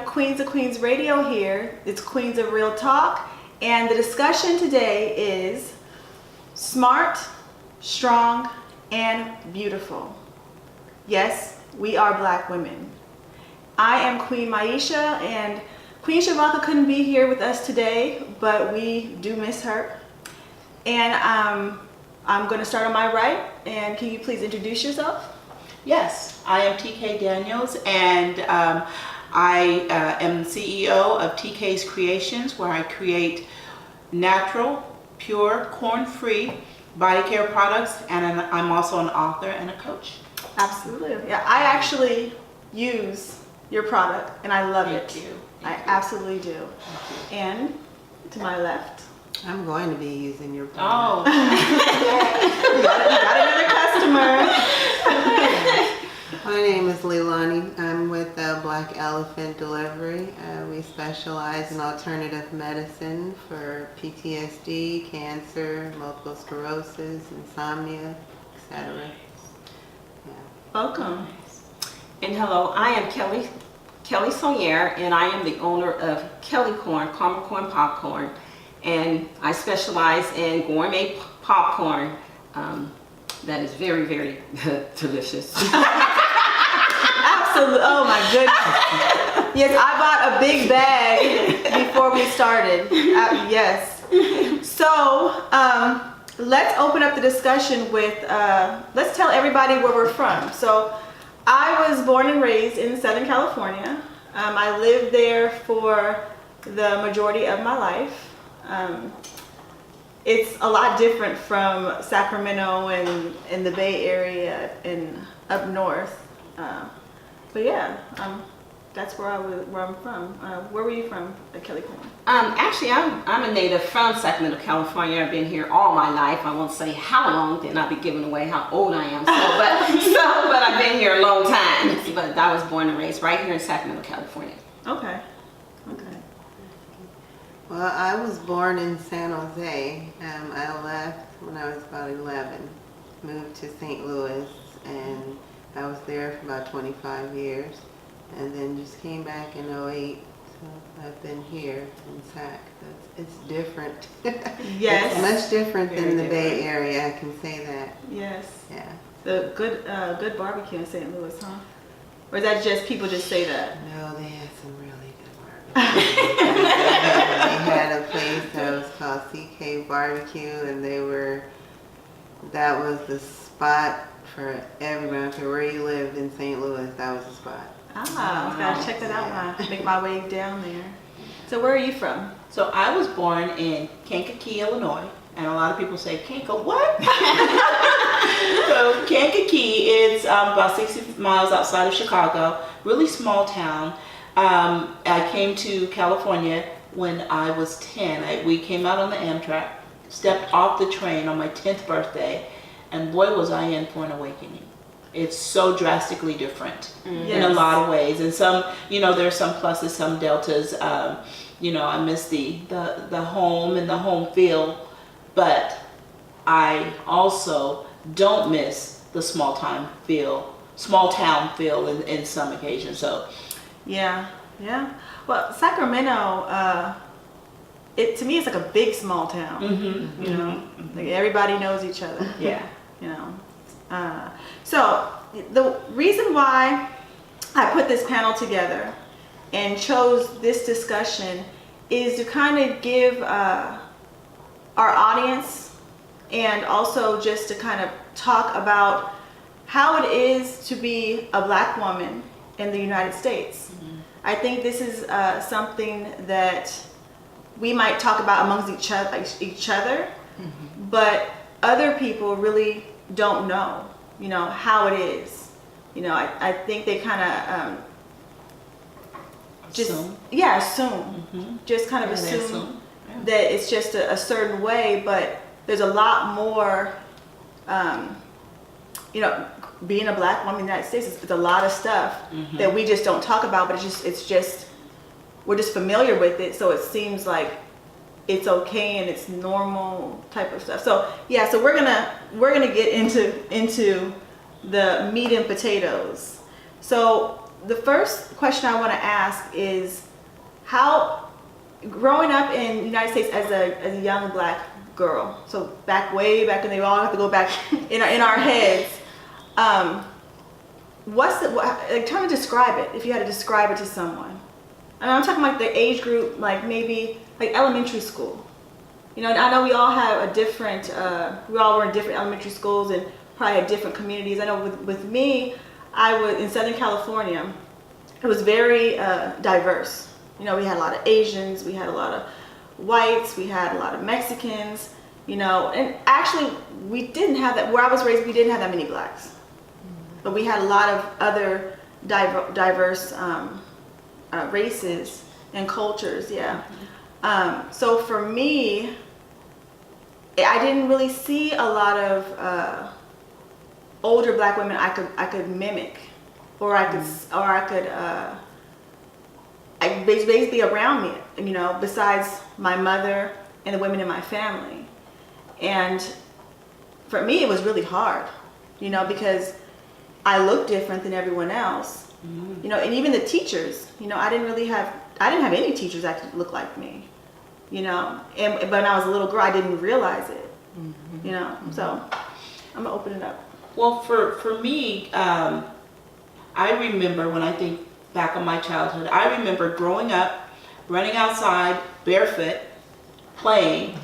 Queens of Queens Radio here. It's Queens of Real Talk, and the discussion today is smart, strong, and beautiful. Yes, we are Black women. I am Queen Maisha, and Queen Shavaka couldn't be here with us today, but we do miss her. And I'm going to start on my right, and can you please introduce yourself? Yes, I am TK Daniels, and I am the CEO of TK's Creations, where I create natural, pure, corn-free body care products, and I'm also an author and a coach. Absolutely. Yeah, I actually use your product, and I love it. Thank you. I absolutely do. And to my left. I'm going to be using your product. Oh. got another customer. My name is Lani. I'm with Black Elephant Delivery. We specialize in alternative medicine for PTSD, cancer, multiple sclerosis, insomnia, etc. Yeah. Welcome. And hello, I am Kelly Sonnirea, and I am the owner of Kelly Corn, Caramel Corn Popcorn, and I specialize in gourmet popcorn that is very, very delicious. Absolutely. Oh my goodness. Yes, I bought a big bag before we started. Yes. So let's open up the discussion with, let's tell everybody where we're from. So I was born and raised in Southern California. I lived there for the majority of my life. It's a lot different from Sacramento and the Bay Area and up north. But yeah, that's where I'm from. Where were you from, Kelly Corn? Actually, I'm a native from Sacramento, California. I've been here all my life. I won't say how long, then I'll be giving away how old I am. But I've been here a long time. But I was born and raised right here in Sacramento, California. Okay. Well, I was born in San Jose. I left when I was about 11, moved to St. Louis, and I was there for about 25 years, and then just came back in 08. So I've been here in Sac. It's different. Yes. It's much different than the Very Bay different. Area, I can say that. Yes. Yeah. The good barbecue in St. Louis, huh? Or is that just people just say that? No, they had some really good barbecue. They had a place that was called CK Barbecue, and that was the spot for everyone. I don't care where you lived in St. Louis, that was the spot. Ah, gotta check that out when I make my way down there. So where are you from? So I was born in Kankakee, Illinois, and a lot of people say, Kanka what? So Kankakee is about 60 miles outside of Chicago, really small town. I came to California when I was 10. We came out on the Amtrak, stepped off the train on my 10th birthday, and boy was I in for an awakening. It's so drastically different in a lot of ways. And some, there's some pluses, some deltas. I miss the home and the home feel, but I also don't miss the small town feel in some occasions. So Yeah. Well, Sacramento, to me, it's like a big small town. Mm-hmm. Like everybody knows each other. Yeah. So the reason why I put this panel together and chose this discussion is to kind of give our audience, and also just to kind of talk about how it is to be a Black woman in the United States. Mm-hmm. I think this is something that we might talk about amongst each other, mm-hmm. but other people really don't know, how it is. I think they kind of assume. Mm-hmm. Just kind of assume that it's just a certain way, but there's a lot more, being a Black woman in the United States, it's a lot of stuff mm-hmm. that we just don't talk about, but it's just we're just familiar with it, so it seems like it's okay and it's normal type of stuff. So yeah, so we're gonna get into the meat and potatoes. So the first question I want to ask is how, growing up in the United States as a young black girl, so way back when they all have to go back in our heads, trying to describe it, if you had to describe it to someone. And I'm talking like the age group, like maybe like elementary school. You know, and I know we all have a different, we all were in different elementary schools and probably had different communities. I know with me, I was in Southern California. It was very diverse. You know, we had a lot of Asians, we had a lot of whites, we had a lot of Mexicans, you know, and actually we didn't have that, where I was raised, we didn't have that many blacks. But we had a lot of other diverse races and cultures, yeah. So for me, I didn't really see a lot of older black women I could mimic, or I could basically around me, you know, besides my mother and the women in my family. And for me, it was really hard, you know, because I looked different than everyone else, you know, and even the teachers, you know, I didn't have any teachers that could look like me, you know, but when I was a little girl, I didn't realize it, you know, so I'm gonna open it up. Well, for me, I remember when I think back on my childhood, I remember growing up, running outside barefoot, playing,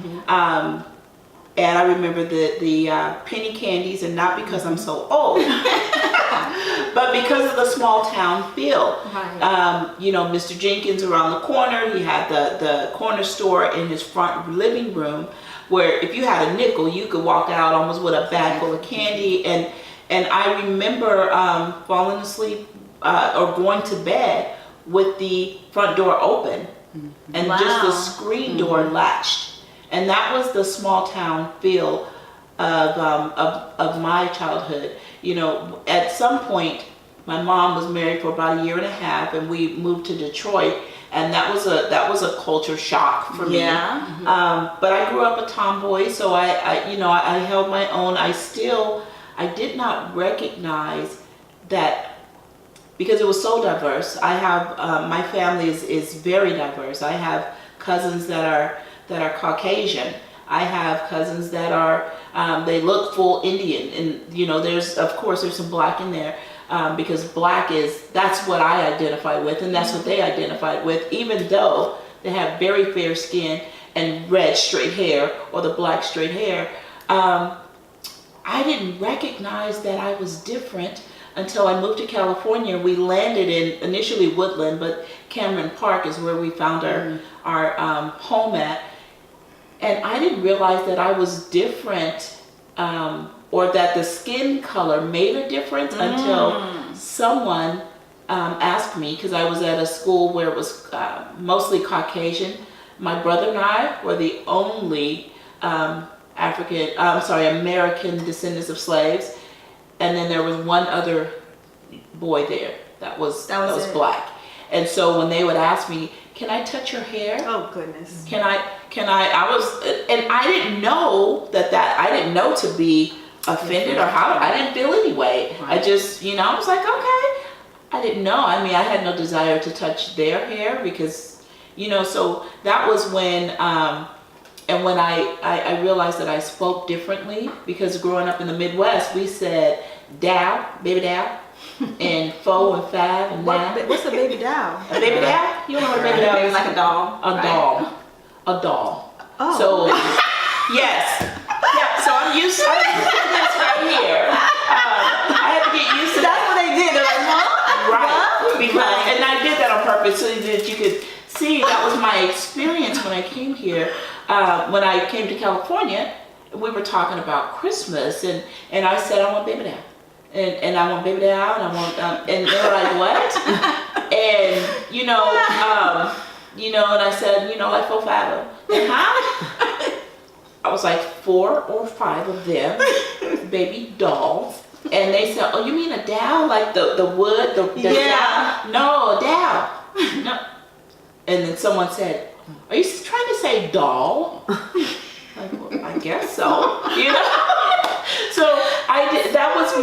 and I remember the penny candies, and not because I'm so old, but because of the small town feel. Right. You know, Mr. Jenkins around the corner, he had the corner store in his front living room, where if you had a nickel, you could walk out almost with a bag full of candy. And I remember falling asleep or going to bed with the front door open and just the screen door latched. And that was the small town feel of my childhood. You know, at some point, my mom was married for about 1.5 years, and we moved to Detroit, and that was a culture shock for me. Yeah. But I grew up a tomboy, so I held my own. I did not recognize that, because it was so diverse. I have my family is very diverse. I have cousins that are Caucasian. I have cousins that are they look full Indian, and you know, there's some black in there, because black that's what I identify with, and that's what they identified with, even though they have very fair skin and red straight hair, or the black straight hair. I didn't recognize that I was different until I moved to California. We landed in initially Woodland, but Cameron Park is where we found our home at. And I didn't realize that I was different, or that the skin color made a difference until someone asked me, because I was at a school where it was mostly Caucasian. My brother and I were the only American descendants of slaves, and then there was one other boy there that was black. And so when they would ask me, "Can I touch your hair?" Oh goodness. And I didn't know I didn't know to be offended or how, I didn't feel anyway. Right. I just, you know, I was like, okay. I didn't know. I mean, I had no desire to touch their hair, because, you know, so that was when, and when I realized that I spoke differently, because growing up in the Midwest, we said dow, baby dow, and fo and fab and now. What's a baby doll? A baby doll? You don't know what a baby doll is? Like a doll. A doll. Oh. So, yes. Yeah, so I'm used to this right here. I had to get used to That's what they did. They're like, huh? Right. Because, and I did that on purpose so that you could see that was my experience when I came here. When I came to California, we were talking about Christmas, and I said, I want baby doll. And I want baby doll, and I want, and they were like, what? And, and I said, like 4 or 5 of them. And how? I was like 4 or 5 of them, baby dolls. And they said, oh, you mean a doll? Like the wood? The Yeah. Doll? No, a doll. No. And then someone said, are you trying to say doll? Like, well, I guess so. You know? So I did, that was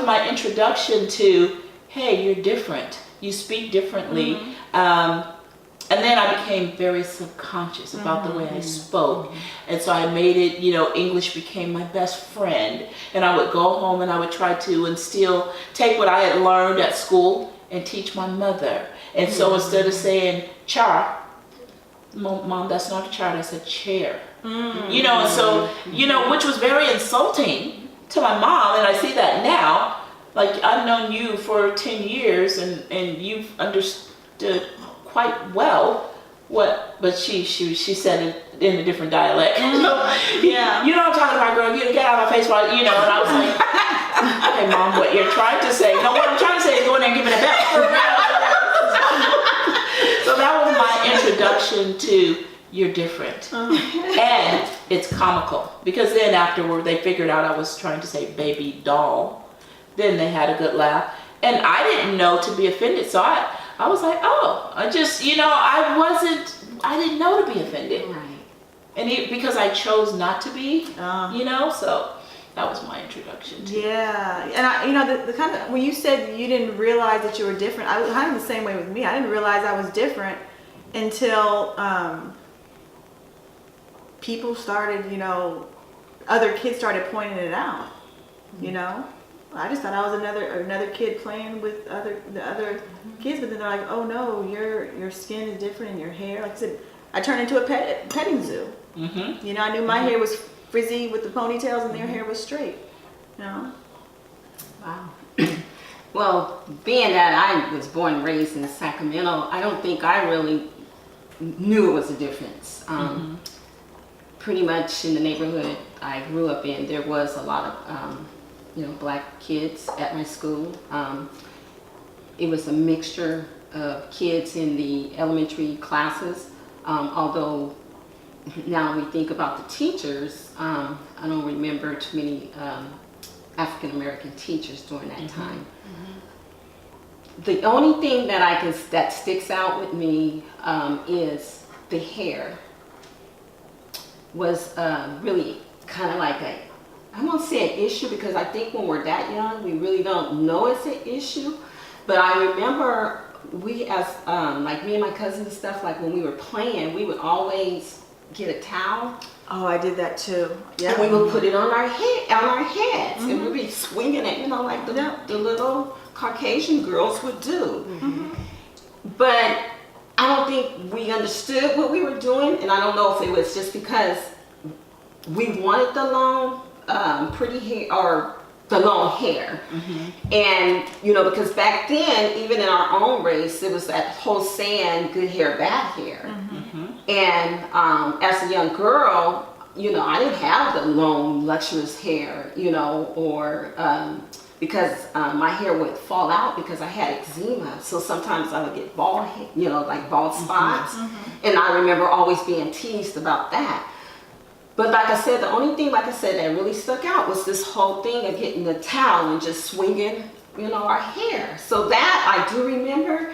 my introduction to, hey, you're different. You speak differently. And then I became very subconscious about the way I spoke. And so I made it, English became my best friend. And I would go home and I would try to take what I had learned at school and teach my mother. And so instead of saying char, Mom, that's not a char, that's a chair. And so, which was very insulting to my mom. And I see that now. Like, I've known you for 10 years and you've understood quite well but she said it in a different dialect. Yeah. You know what I'm talking about, girl. You get out of my face, right? And I was like, okay, Mom, what you're trying to say. No, what I'm trying to say is go in there and give me a belt. So that was my introduction to you're different. And it's comical because then afterward they figured out I was trying to say baby doll. Then they had a good laugh. And I didn't know to be offended. So I was like, oh, I just, I didn't know to be offended. Right. And because I chose not to be, so that was my introduction to Yeah, and the kind of, when you said you didn't realize that you were different, I was kind of the same way with me. I didn't realize I was different until people started, other kids started pointing it out, I just thought I was another kid playing with the other kids, but then they're like, oh no, your skin is different and your hair. Like I said, I turned into a petting zoo. I knew my hair was frizzy with the ponytails and their hair was straight. Wow. Well, being that I was born and raised in Sacramento, I don't think I really knew it was a difference. Pretty much in the neighborhood I grew up in, there was a lot of black kids at my school. It was a mixture of kids in the elementary classes, although now we think about the teachers, I don't remember too many African American teachers during that time. The only thing that sticks out with me is the hair was really kind of like I won't say an issue because I think when we're that young, we really don't know it's an issue. But I remember we as, like me and my cousins and stuff, like when we were playing, we would always get a towel. Oh, I did that too. Yeah. And we would put it on our heads, and we'd be swinging it, like the little Caucasian girls would do. But I don't think we understood what we were doing, and I don't know if it was just because we wanted the long, pretty hair or the long hair. And because back then, even in our own race, it was that whole saying, good hair, bad hair. And as a young girl, I didn't have the long, luxurious hair, or because my hair would fall out because I had eczema. So sometimes I would get bald, like bald spots. And I remember always being teased about that. But like I said, the only thing, that really stuck out was this whole thing of getting the towel and just swinging, our hair. So that I do remember.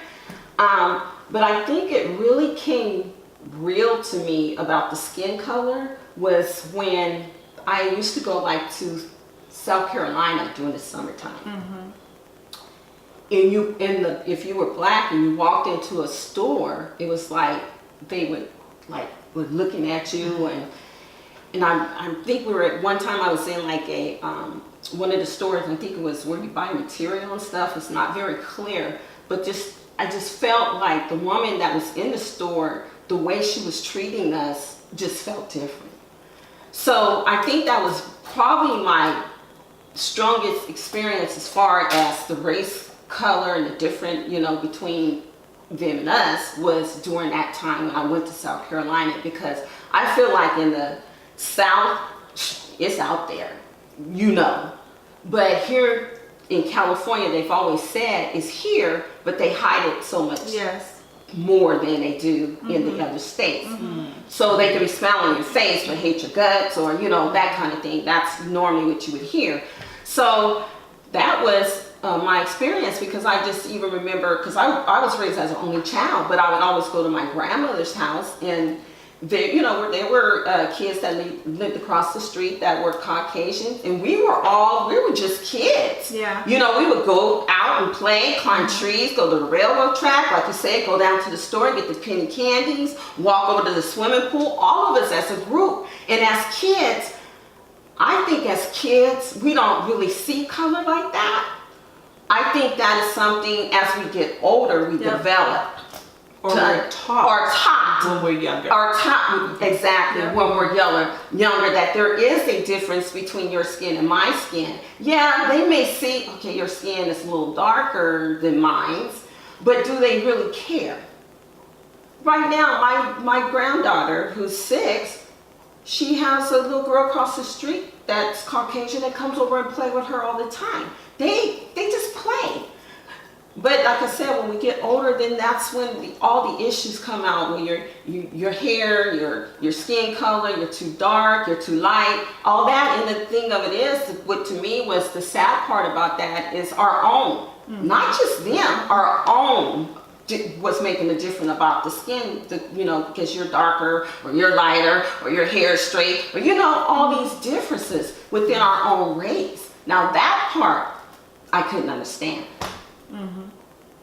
But I think it really came real to me about the skin color was when I used to go to South Carolina during the summertime. And if you were black and you walked into a store, it was like they were looking at you and I think we were at one time I was in one of the stores. I think it was where you buy material and stuff. It's not very clear, but I just felt like the woman that was in the store, the way she was treating us just felt different. So I think that was probably my strongest experience as far as the race, color, and the different, between them and us was during that time when I went to South Carolina, because I feel like in the South, it's out there, but here in California, they've always said it's here, but they hide it so much more than they do in the other states. So they can be smiling in your face but hate your guts, or that kind of thing. That's normally what you would hear. So that was my experience, because I just even remember, because I was raised as an only child, but I would always go to my grandmother's house, and there, there were kids that lived across the street that were Caucasian, and we were just kids. Yeah. We would go out and play, climb trees, go to the railroad track, like you said, go down to the store, get the penny candies, walk over to the swimming pool, all of us as a group. And as kids, I think as kids, we don't really see color like that. I think that is something as we get older, we develop. Or we're taught when we're younger. Or taught, exactly, when we're younger, that there is a difference between your skin and my skin. Yeah, they may see, okay, your skin is a little darker than mine's, but do they really care? Right now, my granddaughter, who's 6, she has a little girl across the street that's Caucasian that comes over and play with her all the time. They just play. But like I said, when we get older, then that's when all the issues come out. When your hair, your skin color, you're too dark, you're too light, all that. And the thing of it is, what to me was the sad part about that is our own, not just them, our own was making a difference about the skin, because you're darker or you're lighter or your hair is straight or all these differences within our own race. Now that part I couldn't understand.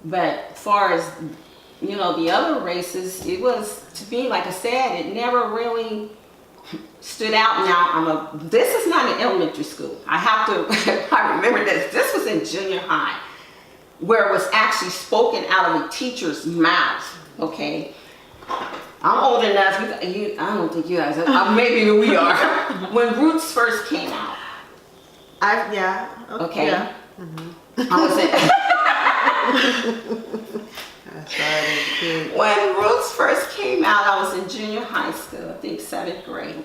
But as far as the other races, it was, to me, like I said, it never really stood out. Now this is not an elementary school. I have to I remember this was in junior high, where it was actually spoken out of a teacher's mouth. Okay, I'm old enough. I don't think you guys are. Maybe we are. When Roots first came out. Okay. Yeah. I was in. When Roots first came out, I was in junior high school, I think 7th grade.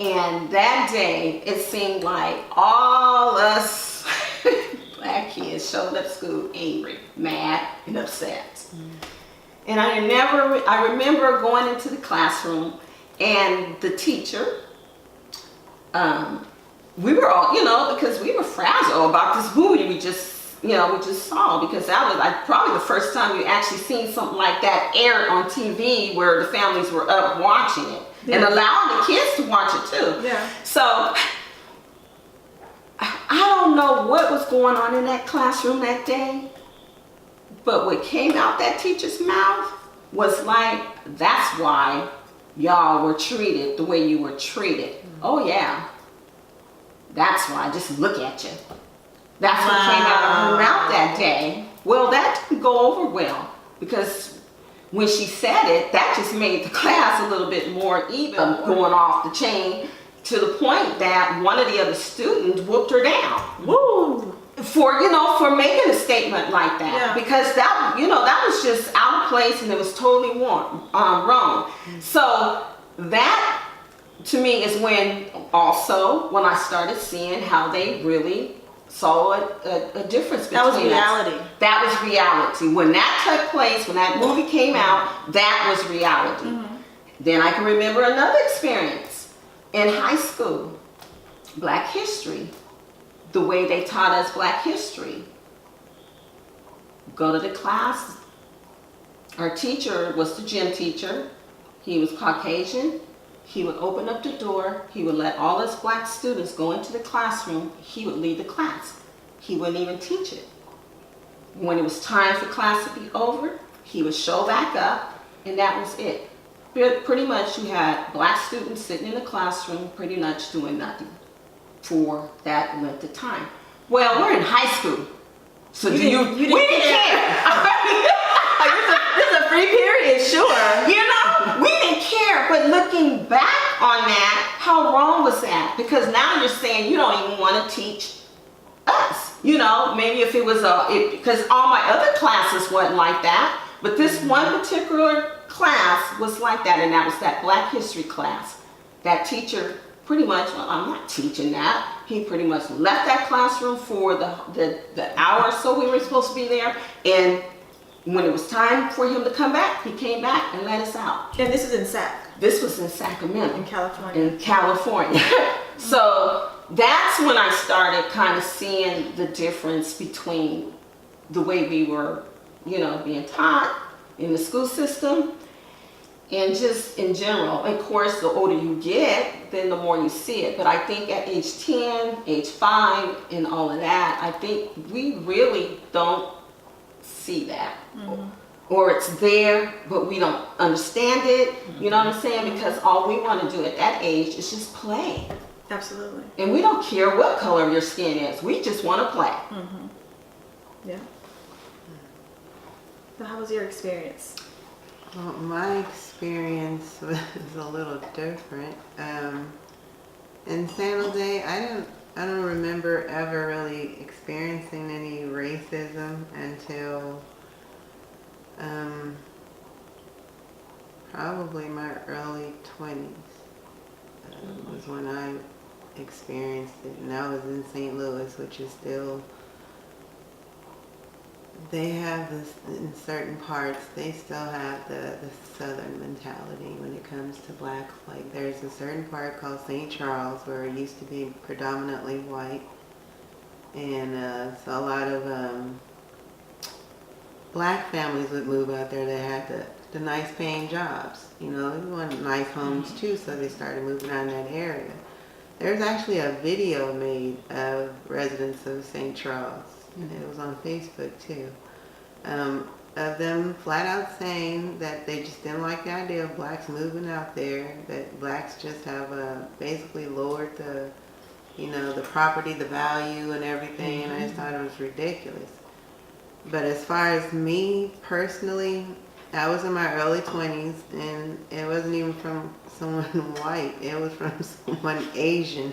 And that day, it seemed like all us black kids showed up to school angry, mad, and upset. And I remember going into the classroom, and the teacher, we were all, because we were frazzled about this movie we just saw, because that was probably the first time you actually seen something like that aired on TV, where the families were up watching it and allowing the kids to watch it too. Yeah. So I don't know what was going on in that classroom that day, but what came out that teacher's mouth was like, that's why y'all were treated the way you were treated. Oh yeah. That's why, just look at you. That's what came out of her mouth that day. Well, that didn't go over well, because when she said it, that just made the class a little bit more even, going off the chain, to the point that one of the other students whooped her down. Woo! For making a statement like that. Yeah. Because that was just out of place, and it was totally wrong. So that, to me, is when I started seeing how they really saw a difference between us. That was reality. That was reality. When that took place, when that movie came out, that was reality. Then I can remember another experience in high school, Black History. The way they taught us Black History. Go to the class. Our teacher was the gym teacher. He was Caucasian. He would open up the door. He would let all us black students go into the classroom. He would lead the class. He wouldn't even teach it. When it was time for class to be over, he would show back up, and that was it. Pretty much you had black students sitting in the classroom pretty much doing nothing for that length of time. Well, we're in high school, so we didn't care. This is a free period, sure. We didn't care. But looking back on that, how wrong was that? Because now you're saying you don't even want to teach us. Maybe if it was because all my other classes wasn't like that, but this one particular class was like that, and that was that Black History class. That teacher pretty much, I'm not teaching that. He pretty much left that classroom for the hour or so we were supposed to be there, and when it was time for him to come back, he came back and let us out. And this is in Sac. This was in Sacramento. In California. So that's when I started kind of seeing the difference between the way we were, being taught in the school system And just in general, of course, the older you get, then the more you see it. But I think at age 10, age 5, and all of that, I think we really don't see that. Or it's there, but we don't understand it. You know what I'm saying? Because all we want to do at that age is just play. Absolutely. And we don't care what color your skin is. We just want to play. Yeah. So how was your experience? Well, my experience was a little different. In San Jose, I don't remember ever really experiencing any racism until probably my early 20s was when I experienced it, and that was in St. Louis, which is still, they have this, in certain parts, they still have the Southern mentality when it comes to blacks. Like, there's a certain part called St. Charles where it used to be predominantly white, and so a lot of black families would move out there that had the nice paying jobs. You know, they wanted nice homes too, so they started moving out in that area. There's actually a video made of residents of St. Charles, and it was on Facebook too, of them flat out saying that they just didn't like the idea of blacks moving out there, that blacks just have basically lowered the, you know, the property, the value and everything, and I just thought it was ridiculous. But as far as me personally, I was in my early 20s, and it wasn't even from someone white, it was from someone Asian.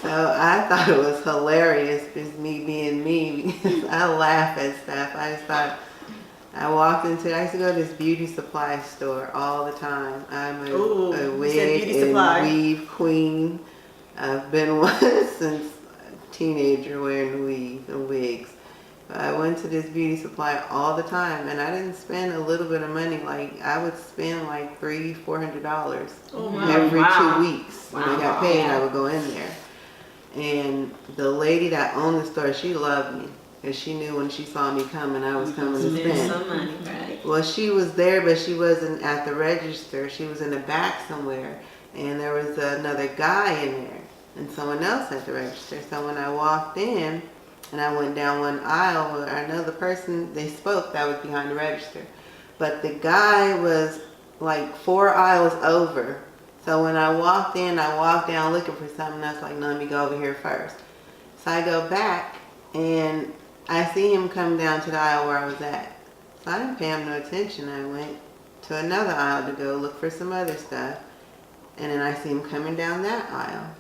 So I thought it was hilarious, just me being me, because I laugh at stuff. I just thought, I used to go to this beauty supply store all the time. I'm a wig and weave queen. I've been one since teenager wearing weave and wigs. I went to this beauty supply all the time, and I didn't spend a little bit of money. Like, I would spend like $300-400 every 2 weeks. When I got paid, I would go in there. And the lady that owned the store, she loved me, because she knew when she saw me coming, I was coming to spend some money, right? Well, she was there, but she wasn't at the register. She was in the back somewhere, and there was another guy in there and someone else at the register. So when I walked in and I went down one aisle, I know the person they spoke that was behind the register, but the guy was like 4 aisles over. So when I walked in, I walked down looking for something. I was like, no, let me go over here first. So I go back and I see him come down to the aisle where I was at. So I didn't pay him no attention. I went to another aisle to go look for some other stuff. And then I see him coming down that aisle.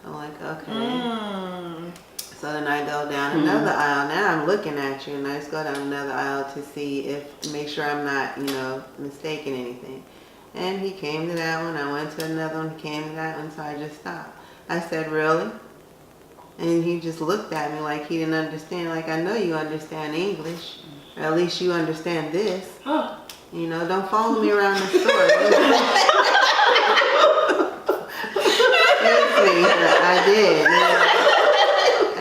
I'm like, okay. So then I go down another aisle. Now I'm looking at you, and I just go down another aisle to see make sure I'm not, you know, mistaking anything. And he came to that one. I went to another one. He came to that one. So I just stopped. I said, really? And he just looked at me like he didn't understand. Like, I know you understand English. Or at least you understand this. You know, don't follow me around the store. I did.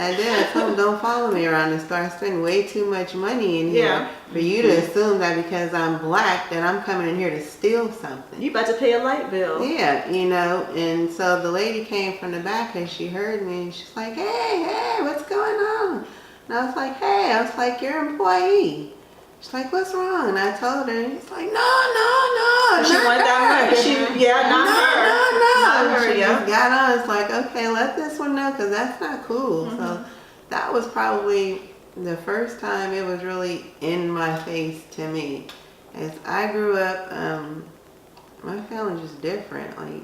I told him, don't follow me around the store. I spend way too much money in here for you to assume that because I'm black that I'm coming in here to steal something. You about to pay a light bill. Yeah, you know. And so the lady came from the back and she heard me, and she's like, hey, what's going on? And I was like, your employee. She's like, what's wrong? And I told her, and he's like, no. She went down there. Not her. She just got on. It's like, okay, let this one know, because that's not cool. So that was probably the first time it was really in my face to me. As I grew up, my family's just different. Like,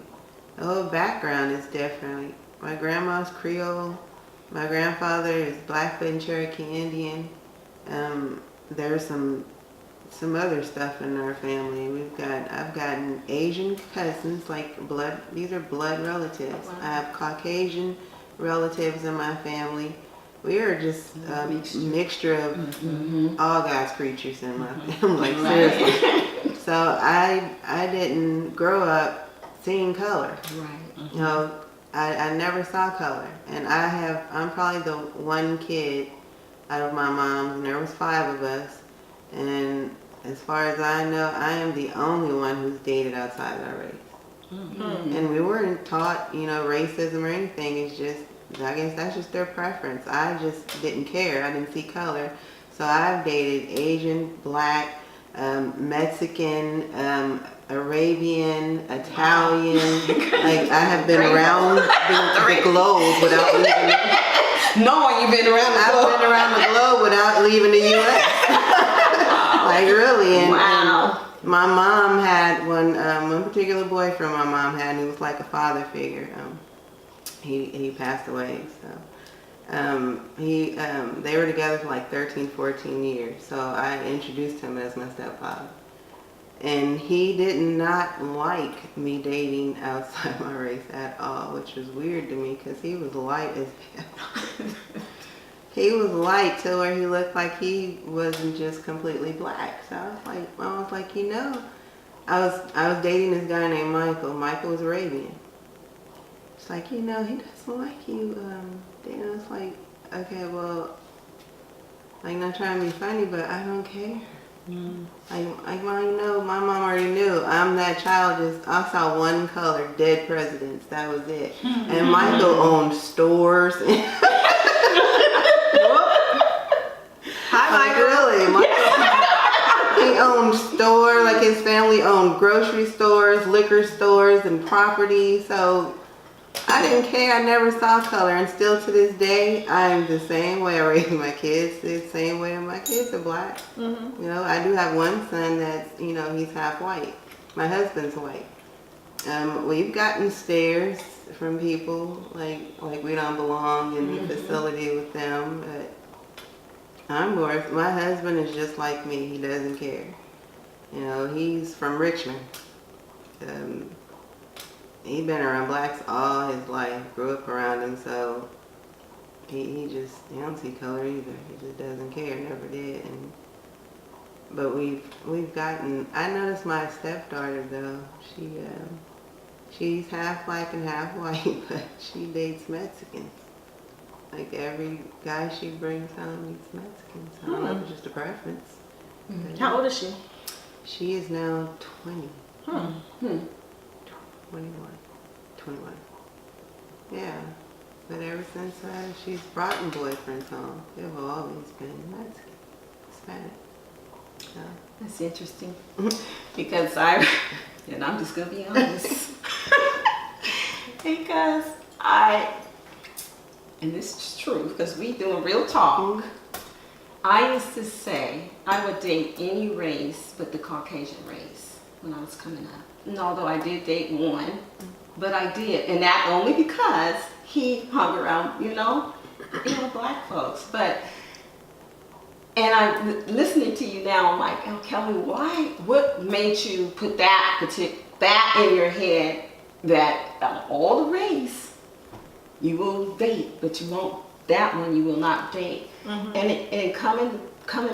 the whole background is different. Like, my grandma's Creole. My grandfather is Blackfoot and Cherokee Indian. There's some other stuff in our family. I've gotten Asian cousins, like these are blood relatives. Wow. I have Caucasian relatives in my family. We are just a mixture of all God's creatures in my family. Like, seriously. So I didn't grow up seeing color. Right. You know, I never saw color. And I'm probably the one kid out of my mom's, and there was 5 of us, and as far as I know, I am the only one who's dated outside of our race. And we weren't taught, racism or anything. It's just, I guess that's just their preference. I just didn't care. I didn't see color. So I've dated Asian, Black, Mexican, Arabian, Italian. Like, I have been around the globe without leaving. Knowing you've been around the I've globe. been around the globe without leaving the U.S. Like, really. And, Wow. and my mom had one particular boyfriend my mom had, and he was like a father figure. He passed away, so they were together for like 13, 14 years. So I introduced him as my stepfather. And he did not like me dating outside my race at all, which was weird to me because he was light as hell. He was light to where he looked like he wasn't just completely black. So I was like, I was dating this guy named Michael. Michael was Arabian. It's like, he doesn't like you dating. I was like, okay, well, like, not trying to be funny, but I don't care. Like, well, my mom already knew. I'm that child. I saw one color, dead presidents. That was it. And Michael owned stores. Hi, Like, really, he owned stores. Like, his family owned grocery stores, liquor stores, and property. So I didn't care. I never saw color, and still to this day, I'm the same way I raise my kids. The same way my kids are black. I do have one son that's, he's half white. My husband's white. We've gotten stares from people like we don't belong in the facility with them. But my husband is just like me. He doesn't care. He's from Richmond. He's been around blacks all his life, grew up around them, so he don't see color either. He just doesn't care, never did. But we've gotten. I noticed my stepdaughter though. She's half black and half white, but she dates Mexicans. Like, every guy she brings home eats Mexicans. I don't know if it's just a preference. How old is she? She is now 20. 21. Yeah. But ever since she's brought in boyfriends home, they've always been Mexican, Hispanic. So. That's interesting. Because I'm just going to be honest. Because and this is true, because we do a real talk. I used to say I would date any race but the Caucasian race when I was coming up. And although I did date one, but I did. And that only because he hung around, black folks. And I'm listening to you now, I'm like, oh, Kelly, what made you put that in your head that all the race you will date, but you won't, that one you will not date. And coming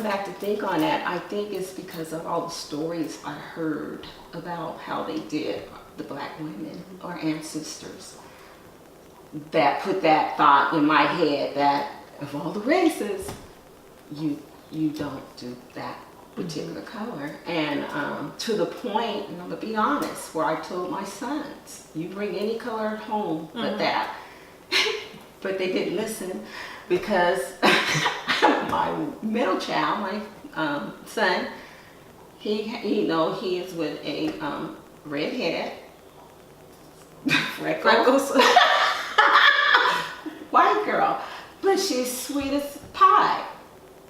back to think on that, I think it's because of all the stories I heard about how they did the black women, our ancestors, that put that thought in my head that of all the races, you don't do that particular color. And to the point, and I'm gonna be honest, where I told my sons, you bring any color home but that. But they didn't listen, because my middle child, my son, he is with a redhead, freckles, white girl, but she's sweet as pie.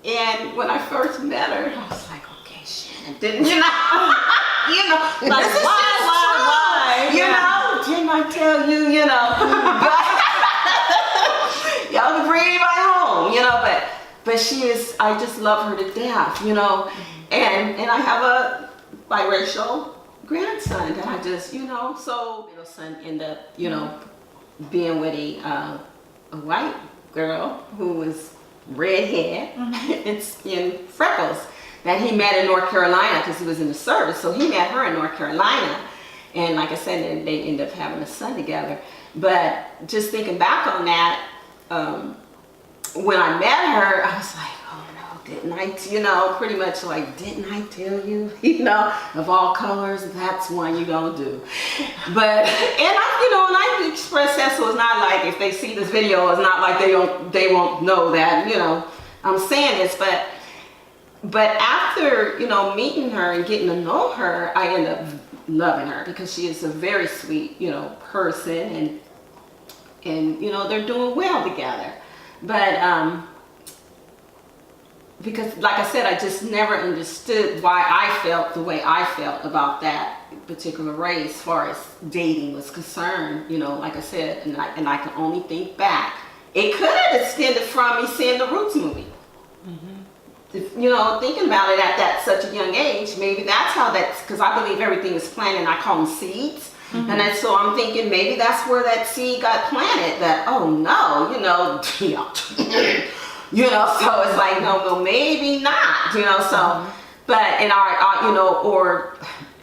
And when I first met her, I was like, okay, Shannon, didn't like, why? Didn't I tell you, y'all can bring anybody home, but she is, I just love her to death, and I have a biracial grandson that I just, so middle son ended up, being with a white girl who was redhead and skin freckles that he met in North Carolina because he was in the service. So he met her in North Carolina, and like I said, they ended up having a son together. But just thinking back on that, when I met her, I was like, oh no, didn't I, pretty much like, didn't I tell you, of all colors, that's one you gonna do. But, and I express that, so it's not like if they see this video, it's not like they won't know that, I'm saying this, but after, meeting her and getting to know her, I end up loving her because she is a very sweet, person, and they're doing well together. But, because like I said, I just never understood why I felt the way I felt about that particular race as far as dating was concerned, like I said, and I can only think back. It could have extended from me seeing the Roots movie. Thinking about it at such a young age, maybe that's how because I believe everything is planted, and I call them seeds. And so I'm thinking maybe that's where that seed got planted, that, oh no, so it's like, no, maybe not, so, but in our,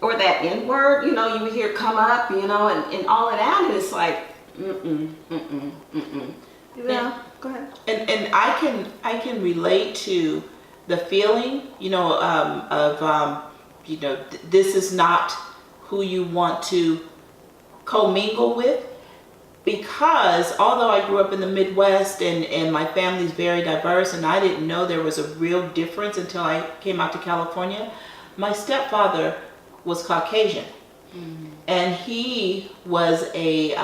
or that N word, you would hear come up, and all of that, and it's like, Yeah, go ahead. And I can relate to the feeling, this is not who you want to commingle with, because although I grew up in the Midwest and my family's very diverse, and I didn't know there was a real difference until I came out to California. My stepfather was Caucasian, and he was a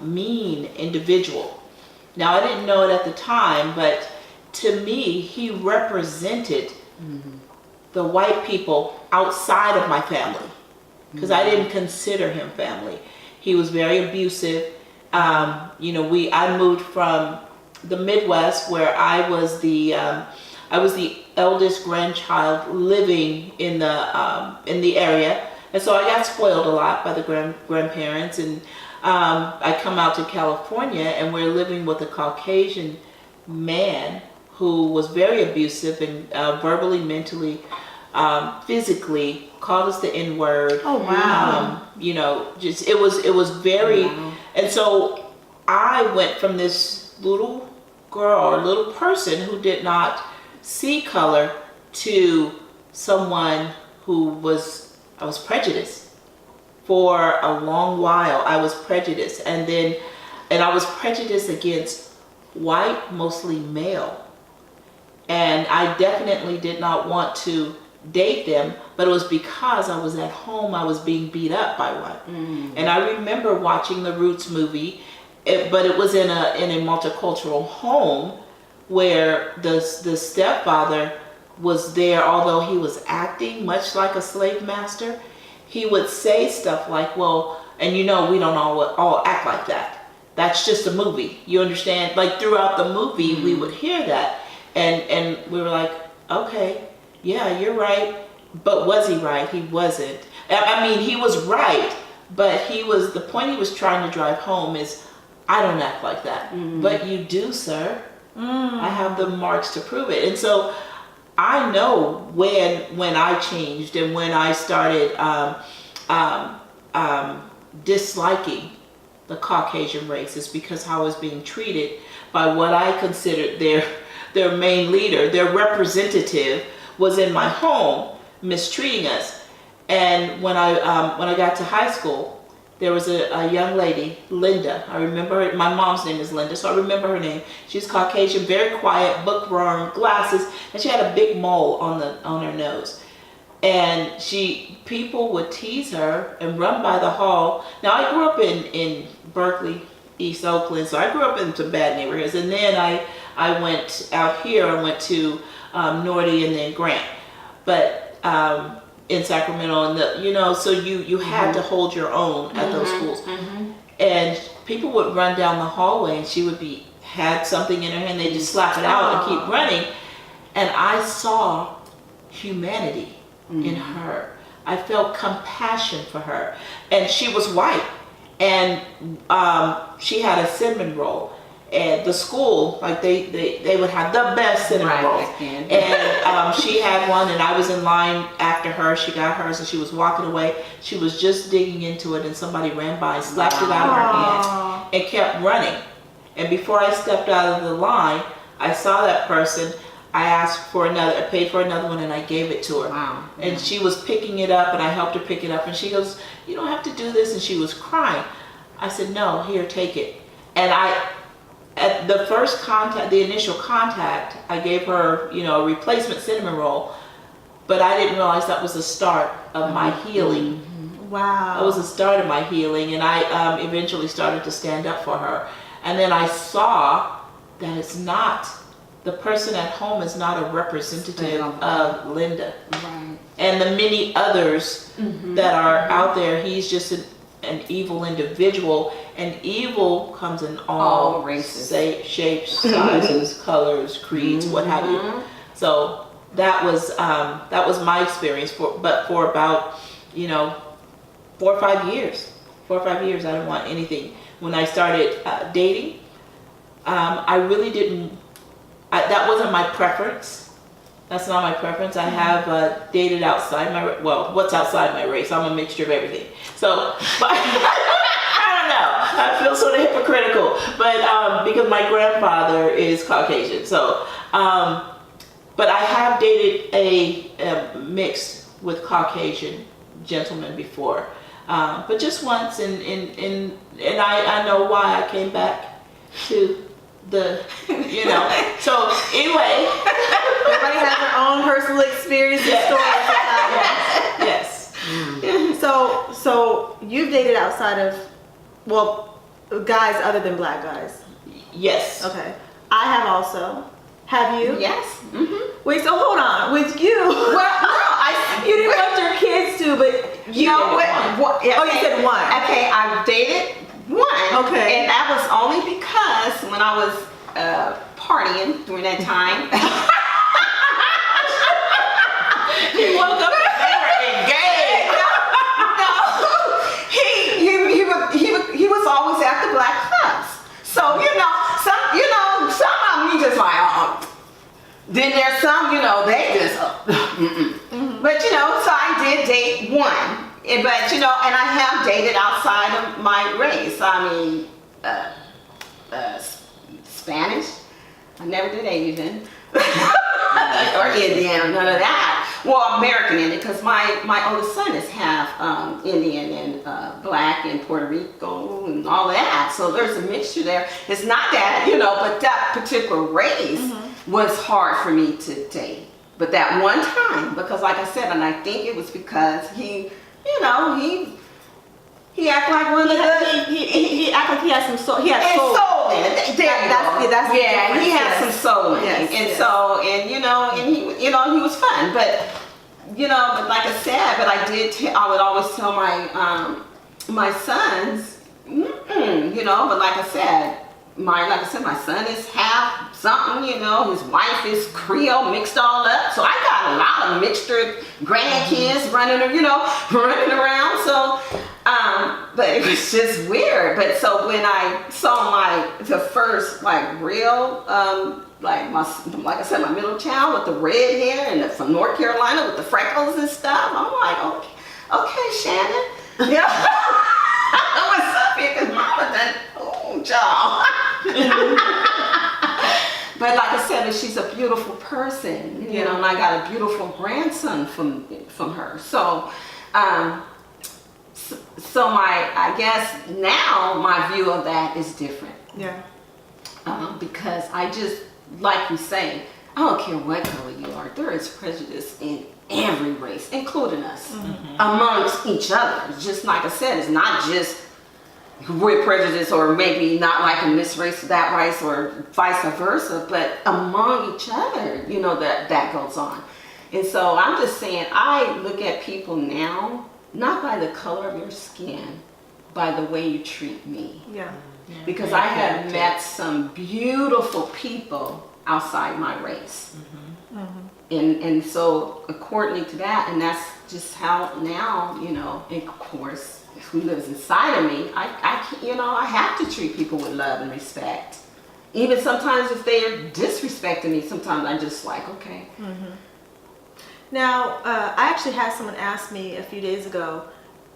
mean individual. Now, I didn't know it at the time, but to me, he represented the white people outside of my family, because I didn't consider him family. He was very abusive. I moved from the Midwest, where I was the eldest grandchild living in the area, and so I got spoiled a lot by the grandparents. And I come out to California, and we're living with a Caucasian man who was very abusive and verbally, mentally, physically called us the N word. Oh wow. It was very, and so I went from this little girl or little person who did not see color to someone who I was prejudiced. For a long while, I was prejudiced, and I was prejudiced against white, mostly male. And I definitely did not want to date them, but it was because I was at home, I was being beat up by one. And I remember watching the Roots movie, but it was in a multicultural home where the stepfather was there, although he was acting much like a slave master. He would say stuff like, well, and we don't all act like that. That's just a movie. You understand? Like throughout the movie, we would hear that. And we were like, okay, yeah, you're right. But was he right? He wasn't. I mean, he was right, but the point he was trying to drive home is, I don't act like that. But you do, sir. I have the marks to prove it. And so I know when I changed and when I started disliking the Caucasian race, is because how I was being treated by what I considered their main leader, their representative, was in my home mistreating us. And when I got to high school, there was a young lady, Linda. I remember her. My mom's name is Linda, so I remember her name. She's Caucasian, very quiet, bookworm, glasses, and she had a big mole on her nose. And people would tease her and run by the hall. Now, I grew up in Berkeley, East Oakland, so I grew up in some bad neighborhoods. And then I went out here. I went to Nordy and then Grant, but in Sacramento, and so you had to hold your own at those schools. And people would run down the hallway, and she would had something in her hand. They just slap it out and keep running. And I saw humanity in her. I felt compassion for her, and she was white, and she had a cinnamon roll. And the school, like they would have the best cinnamon rolls. And she had one, and I was in line after her. She got hers, and she was walking away. She was just digging into it, and somebody ran by, slapped it out of her hand, and kept running. And before I stepped out of the line, I saw that person. I asked for another, I paid for another one, and I gave it to her. Wow. And she was picking it up, and I helped her pick it up, and she goes, "You don't have to do this," and she was crying. I said, "No, here, take it." And at the first contact, the initial contact, I gave her, a replacement cinnamon roll, but I didn't realize that was the start of my healing. Wow. That was the start of my healing, and I eventually started to stand up for her. And then I saw that it's not, the person at home is not a representative of Linda. Right. And the many others that are out there. He's just an evil individual, and evil comes in all races, shapes, sizes, colors, creeds, what have you. So that was my experience for about 4 or 5 years. 4 or 5 years, I didn't want anything. When I started dating, I really didn't. That wasn't my preference. That's not my preference. I have dated outside what's outside my race? I'm a mixture of everything. So, but, I don't know. I feel sort of hypocritical, but because my grandfather is Caucasian, so. But I have dated a mixed with Caucasian gentlemen before, but just once, and I know why I came back to the, So anyway, Everybody has their own personal experience and stories. yes. So you've dated outside of, guys other than black guys. Yes. Okay. I have also. Have you? Yes. Wait, so hold on. With you. Well, no, You didn't want your kids to, but you know did what? Oh, you said one. Okay, I've dated one. Okay. And that was only because when I was partying during that time. He woke up and they were engaged. No, he was always at the black clubs. So some of them you just like, then there's some, they just, But so I did date one, but and I have dated outside of my race. I mean, Spanish. I never did Asian or Indian, none of that. Well, American Indian, because my oldest son is half Indian and black and Puerto Rico and all that. So there's a mixture there. It's not that, but that particular race was hard for me to date. But that one time, because like I said, and I think it was because he acted like one of the He acted like he had some soul. He had and soul. soul in it. That's the he difference, had yes. some soul in Yes, it, and yes. so and he he was fun, but but like I said, but I would always tell my my sons, but like I said, my son is half something, his wife is Creole mixed all up, so I got a lot of mixture grandkids running around, so. But it was just weird. But so when I saw the first real like I said, my middle child with the red hair and from North Carolina with the freckles and stuff, I'm like, okay, Shannon, what's up here? Cause Mama done, child. But like I said, she's a beautiful person, and I got a beautiful grandson from her. So. So I guess now my view of that is different. Yeah. Because I just, like you say, I don't care what color you are, there is prejudice in every race, including us, amongst each other. Just like I said, it's not just we're prejudiced or maybe not liking this race or that race or vice versa, but among each other, that goes on. And so I'm just saying, I look at people now, not by the color of your skin, by the way you treat me. Yeah. Because I have met some beautiful people outside my race. And so accordingly to that, and that's just how now, and of course, who lives inside of me, I have to treat people with love and respect. Even sometimes if they're disrespecting me, sometimes I'm just like, okay. Now, I actually had someone ask me a few days ago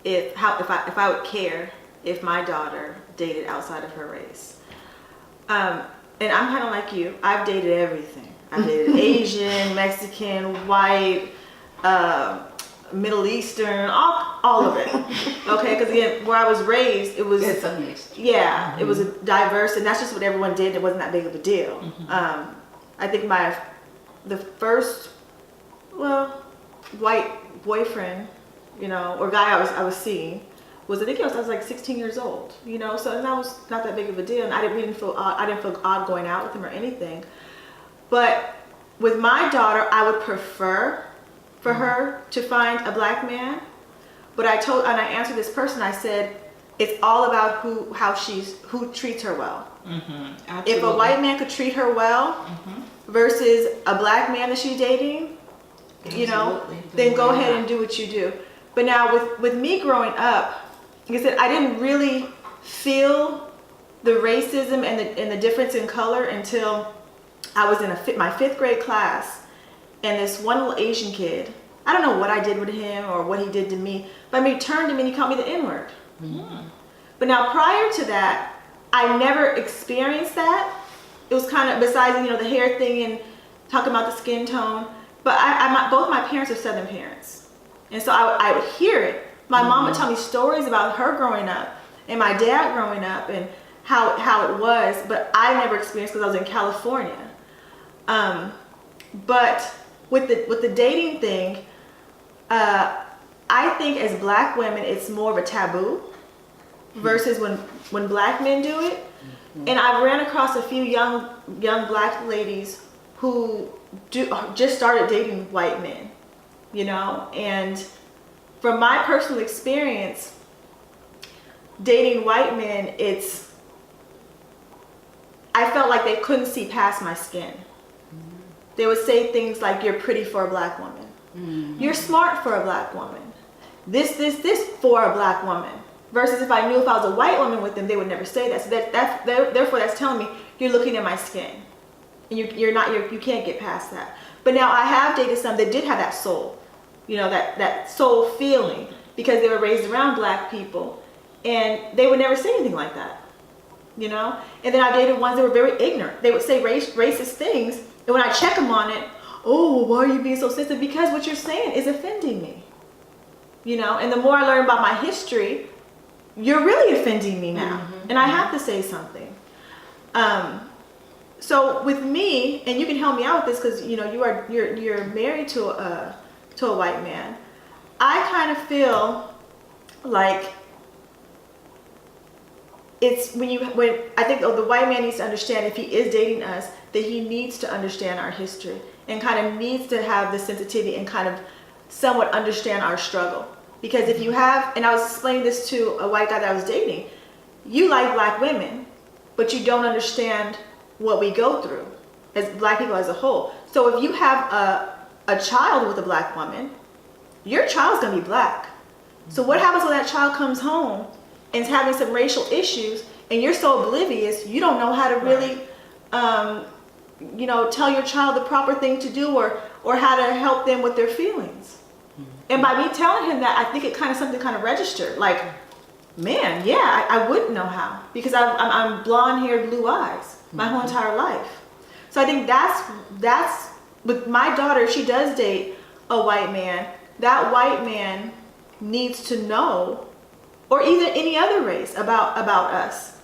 if I would care if my daughter dated outside of her race. And I'm kind of like you. I've dated everything. I dated Asian, Mexican, white, Middle Eastern, all of it. Okay, because again, where I was raised, it was It's a mixture. yeah, it was a diverse, and that's just what everyone did. It wasn't that big of a deal. I think the first white boyfriend, or guy I was seeing was, I think I was like 16 years old, so and that was not that big of a deal, and I didn't feel odd going out with him or anything. But with my daughter, I would prefer for her to find a black man. But I answered this person, I said, it's all about who treats her well. If a white man could treat her well versus a black man that she's dating, then go ahead and do what you do. But now with me growing up, like I said, I didn't really feel the racism and the difference in color until I was in my 5th grade class, and this one little Asian kid, I don't know what I did with him or what he did to me, but he turned to me and he called me the N-word. But now prior to that, I never experienced that. It was kind of, besides the hair thing and talking about the skin tone, but both my parents are Southern parents, and so I would hear it. My mom would tell me stories about her growing up and my dad growing up and how it was, but I never experienced because I was in California. But with the dating thing, I think as black women, it's more of a taboo versus when black men do it. And I've ran across a few young black ladies who just started dating white men, and from my personal experience, dating white men, I felt like they couldn't see past my skin. They would say things like, you're pretty for a black woman. You're smart for a black woman. This for a black woman. Versus if I knew if I was a white woman with them, they would never say that. So therefore that's telling me you're looking at my skin. And you can't get past that. But now I have dated some that did have that soul. That soul feeling, because they were raised around black people and they would never say anything like that. And then I dated ones that were very ignorant. They would say racist things, and when I check them on it, oh, why are you being so sensitive? Because what you're saying is offending me. And the more I learn about my history, you're really offending me now, and I have to say something. So with me, and you can help me out with this because you're married to a white man. I kind of feel like it's when I think the white man needs to understand, if he is dating us, that he needs to understand our history and kind of needs to have the sensitivity and kind of somewhat understand our struggle. Because if you have, and I was explaining this to a white guy that I was dating, you like black women, but you don't understand what we go through as black people as a whole. So if you have a child with a black woman, your child's gonna be black. So what happens when that child comes home and is having some racial issues, and you're so oblivious, you don't know how to really, tell your child the proper thing to do or how to help them with their feelings. And by me telling him that, I think something registered. Like, man, yeah, I wouldn't know how, because I'm blonde hair, blue eyes my whole entire life. So I think that's with my daughter. If she does date a white man, that white man needs to know, or either any other race, about us,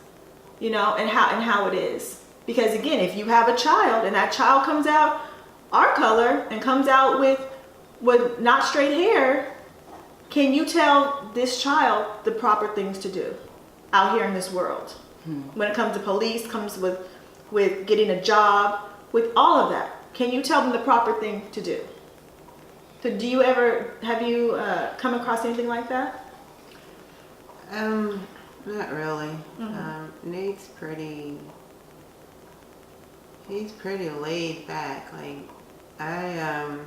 and how it is. Because again, if you have a child and that child comes out our color and comes out with not straight hair, can you tell this child the proper things to do out here in this world? When it comes to police, comes with getting a job, with all of that, can you tell them the proper thing to do? So have you come across anything like that? Not really. Nate's he's pretty laid back. Like, I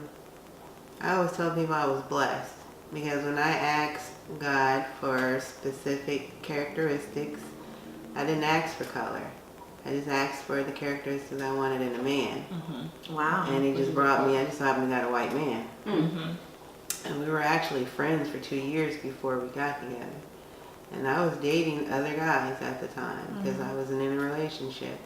always tell people I was blessed, because when I asked God for specific characteristics, I didn't ask for color. I just asked for the characteristics I wanted in a man. Wow. And he just I just happened to got a white man. And we were actually friends for 2 years before we got together. And I was dating other guys at the time because I wasn't in a relationship.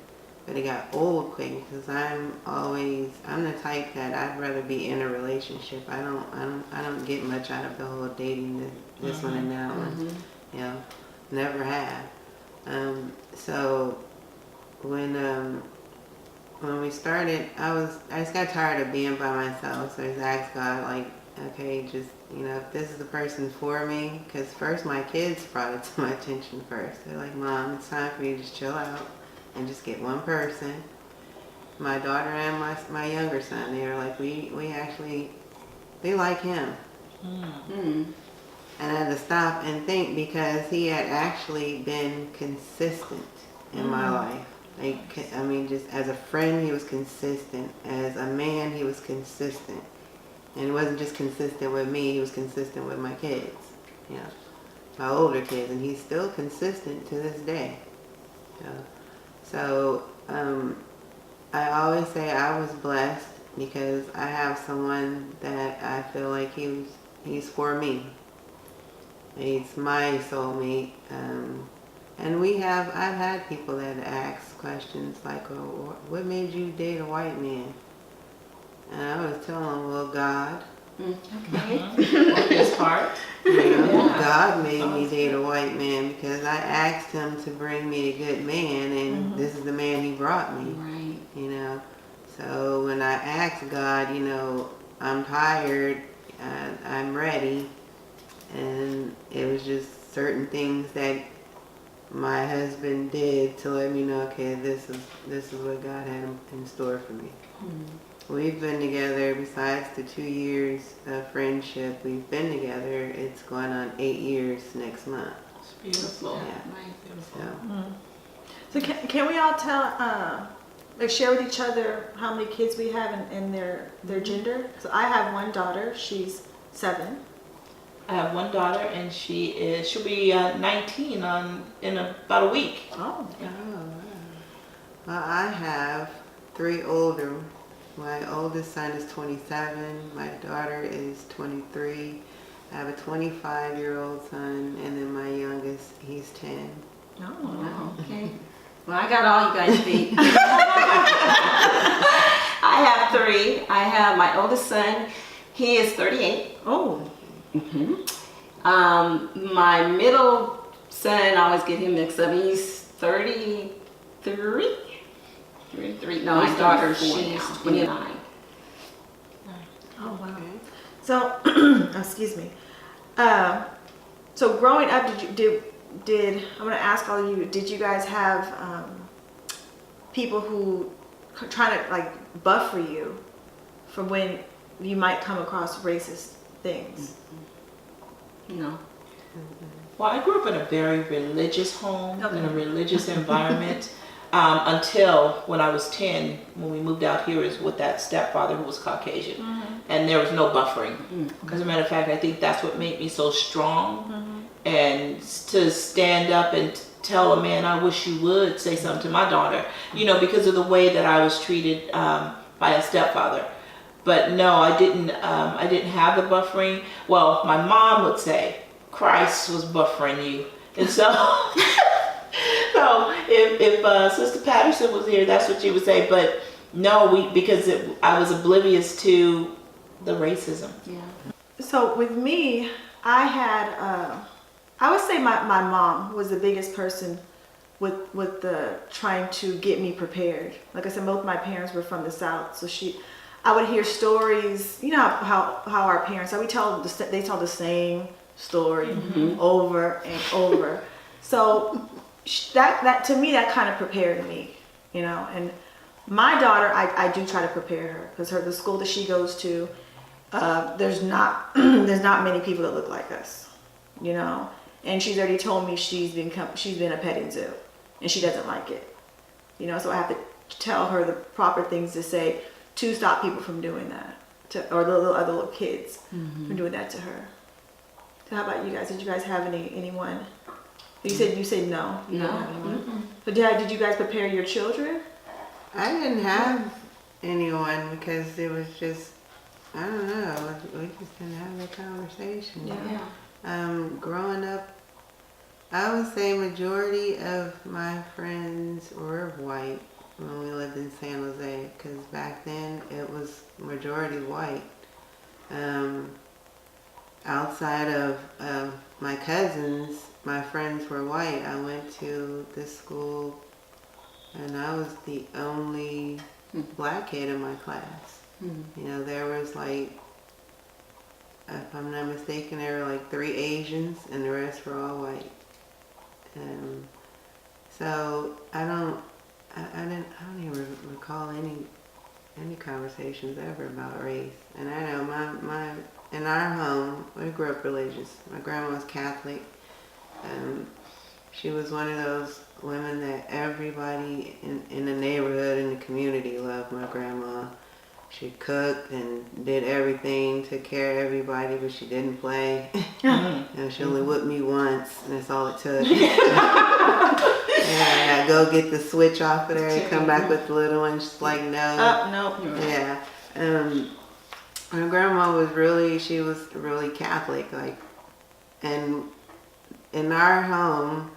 but it got old quick because I'm the type that I'd rather be in a relationship. I don't get much out of the whole dating this one and that one. You know, never have. So when we started, I just got tired of being by myself. So I just asked God, like, okay, just, you know, if this is the person for me, because first my kids brought it to my attention first. They're like, Mom, it's time for you to just chill out and just get one person. My daughter and my younger son, they were like, we like him. And I had to stop and think because he had actually been consistent in my life. Like, I mean, just as a friend, he was consistent. As a man, he was consistent. And he wasn't just consistent with me, he was consistent with my kids. You know, my older kids. And he's still consistent to this day. You know? So, I always say I was blessed because I have someone that I feel like he's for me. He's my soulmate. And I've had people that ask questions like, oh, what made you date a white man? And I always tell them, well, God. Okay. His heart. You know, Yeah. God made me date a white man because I asked him to bring me a good man, and this is the man he brought me. Right. You know, so when I asked God, you know, I'm tired, I'm ready, and it was just certain things that my husband did to let me know, okay, this is what God had in store for me. We've been together, besides the 2 years of friendship we've been together, it's going on 8 years next month. It's beautiful. Yeah. Right. So, So can we all tell, like share with each other how many kids we have and their gender? So I have one daughter, she's 7. I have one daughter, and she'll be 19 in about a week. Oh. well, I have 3 older. My oldest son is 27. My daughter is 23. I have a 25-year-old son, and then my youngest, he's 10. Oh, wow. Okay. Well, I got all you guys beat. I have 3. I have my oldest son. He is 38. Oh. My middle son, I always get him mixed up. He's 33. 33. No, my daughter, she's 29. Oh, wow. Okay. So, excuse me. So growing up, did I'm gonna ask all of you, did you guys have people who trying to like buffer you for when you might come across racist things? No. Well, I grew up in a very religious home, Okay. in a religious environment, until when I was 10, when we moved out here, is with that stepfather who was Caucasian. And there was no buffering. As a matter of fact, I think that's what made me so strong. And to stand up and tell a man, I wish you would say something to my daughter, you know, because of the way that I was treated by a stepfather. But no, I didn't have the buffering. Well, my mom would say, Christ was buffering you. And so, so if Sister Patterson was here, that's what she would say. But no, because I was oblivious to the racism. Yeah. So with me, I had, I would say my mom was the biggest person with the trying to get me prepared. Like I said, both my parents were from the South, so I would hear stories. You know how our parents, they tell the same story over and over. So that to me, that kind of prepared me, you know. And my daughter, I do try to prepare her because the school that she goes to, there's not many people that look like us, you know. And she's already told me she's been a petting zoo, and she doesn't like it, you know. So I have to tell her the proper things to say to stop people from doing that, or the other little kids from doing that to her. So how about you guys? Did you guys have anyone? You said no. You No. didn't have anyone. But did you guys prepare your children? I didn't have anyone because it was just, I don't know, we just didn't have that conversation. Yeah. Growing up, I would say majority of my friends were white. when we lived in San Jose, because back then it was majority white. Outside of my cousins, my friends were white. I went to this school and I was the only black kid in my class. You know, there was like, if I'm not mistaken, there were like 3 Asians and the rest were all white. So I don't even recall any conversations ever about race. And I know in our home, we grew up religious. My grandma was Catholic. She was one of those women that everybody in the neighborhood, in the community loved my grandma. She cooked and did everything, took care of everybody, but she didn't play. She only whipped me once, and that's all it took. Yeah, go get the switch off of there and come back with the little one. She's like, no. No. Yeah. My grandma was really Catholic, like, and in our home,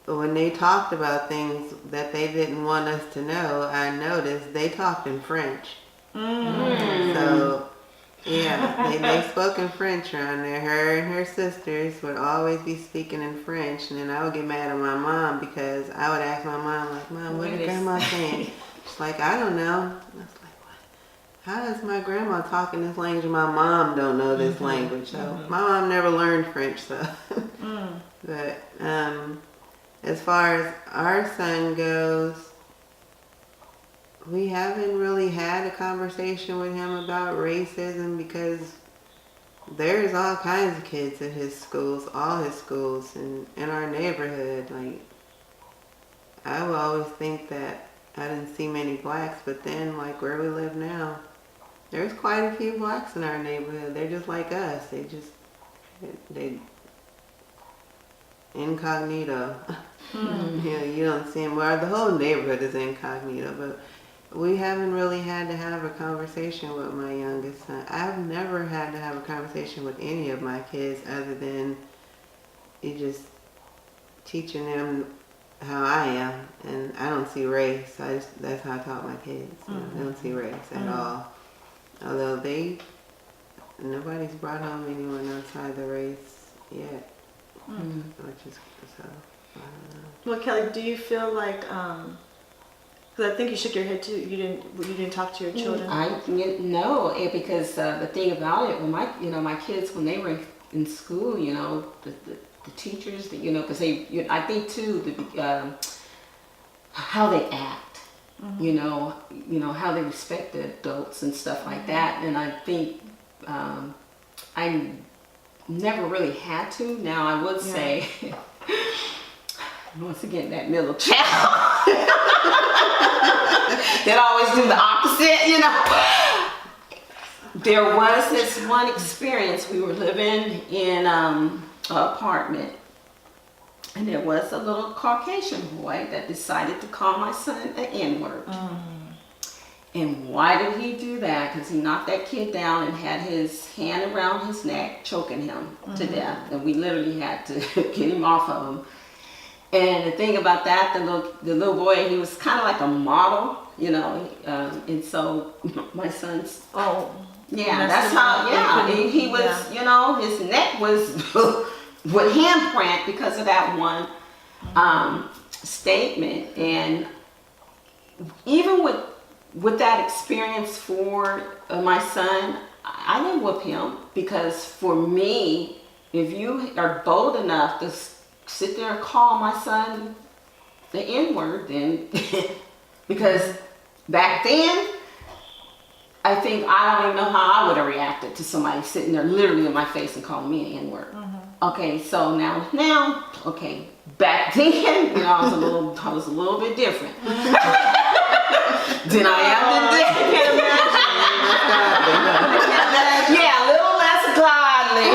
when they talked about things that they didn't want us to know, I noticed they talked in French. So, yeah, they spoke in French around there. Her and her sisters would always be speaking in French, and then I would get mad at my mom because I would ask my mom, like, Mom, what is Grandma saying? She's like, I don't know. And I was like, what? How is my grandma talking this language and my mom don't know this language? So my mom never learned French, so. But as far as our son goes, we haven't really had a conversation with him about racism because there's all kinds of kids at his schools, all his schools, and in our neighborhood. Like, I would always think that I didn't see many blacks, but then, like, where we live now, there's quite a few blacks in our neighborhood. They're just like us. They incognito. Yeah, you don't see them. Well, the whole neighborhood is incognito, but we haven't really had to have a conversation with my youngest son. I've never had to have a conversation with any of my kids other than you just teaching them how I am, and I don't see race. That's how I taught my kids. You know, they don't see race at all. Although nobody's brought home anyone outside the race yet, which is so. I don't know. Well, Kelly, do you feel like, because I think you shook your head too. You didn't talk to your children. No, because the thing about it, when my kids, when they were in school, the teachers, because I think too, how they act, how they respect the adults and stuff like that. And I think I never really had to. Now I would say, once again, that middle child that always do the opposite, There was this one experience. We were living in an apartment, and there was a little Caucasian boy that decided to call my son an N-word. And why did he do that? Because he knocked that kid down and had his hand around his neck, choking him to death. And we literally had to get him off of him. And the thing about that, the little boy, he was kind of like a model, and so my son's, that's how, he was, his neck was with handprint because of that one statement. And even with that experience for my son, I didn't whoop him, because for me, if you are bold enough to sit there and call my son the N-word, then because back then, I think I don't even know how I would have reacted to somebody sitting there literally in my face and calling me an N-word. Okay, so now, okay, back then, I was a little bit different than I am today. Yeah, a little less godly.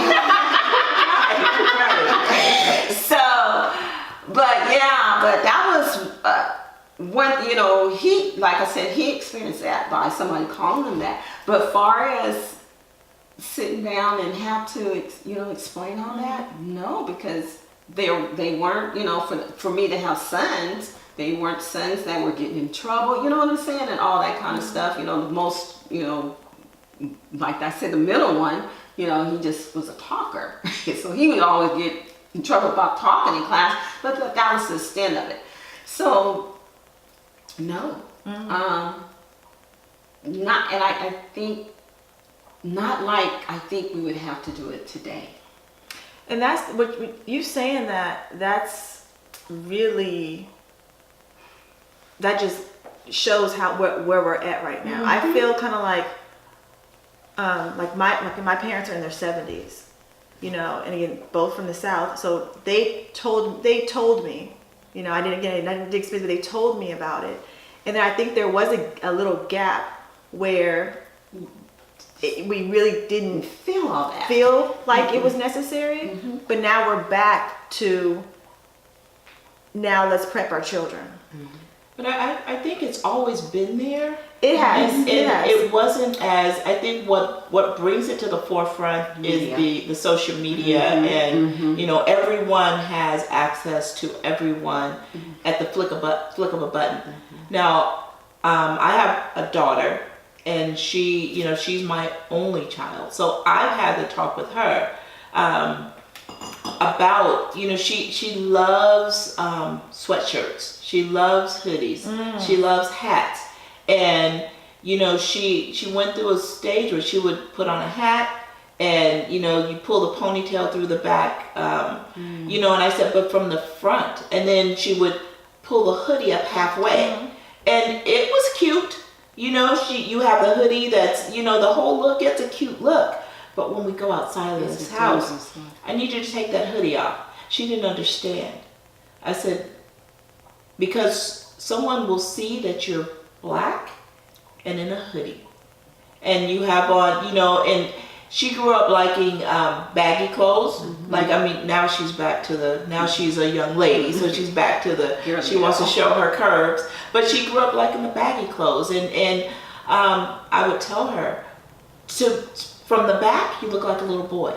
But that was when, he, like I said, he experienced that by somebody calling him that. But far as sitting down and have to, explain all that, no, because they weren't, for me to have sons, they weren't sons that were getting in trouble, you know what I'm saying, and all that kind of stuff. You know, the most, you know, like I said, the middle one, you know, he just was a talker. So he would always get in trouble about talking in class, but that was the extent of it. So, no. Not, and I think, not like I think we would have to do it today. And that's what you saying that's really, that just shows how where we're at right now. I feel kind of like my parents are in their 70s, you know, and again, both from the South. So they told me, you know, I didn't experience it, but they told me about it. And then I think there was a little gap where we really didn't feel all that. Feel like it was necessary, but now we're back to, now let's prep our children. But I think it's always been there. It has. And It has. it wasn't as, I think what brings it to the forefront is the social media, and you know, everyone has access to everyone at the flick of a button. Now, I have a daughter, and she, you know, she's my only child, so I've had to talk with her about, you know, she loves sweatshirts, she loves hoodies, she loves hats, and you know, she went through a stage where she would put on a hat, and you know, you pull the ponytail through the back, you know, and I said, but from the front, and then she would pull the hoodie up halfway, and it was cute. You know, you have the hoodie that's, you know, the whole look, it's a cute look. But when we go outside of this house, I need you to take that hoodie off. She didn't understand. I said, because someone will see that you're black and in a hoodie. And you have on, you know, and she grew up liking baggy clothes. Like, I mean, now she's back to now she's a young lady, so she's back to she wants to show her curves. But she grew up liking the baggy clothes. And I would tell her, from the back, you look like a little boy.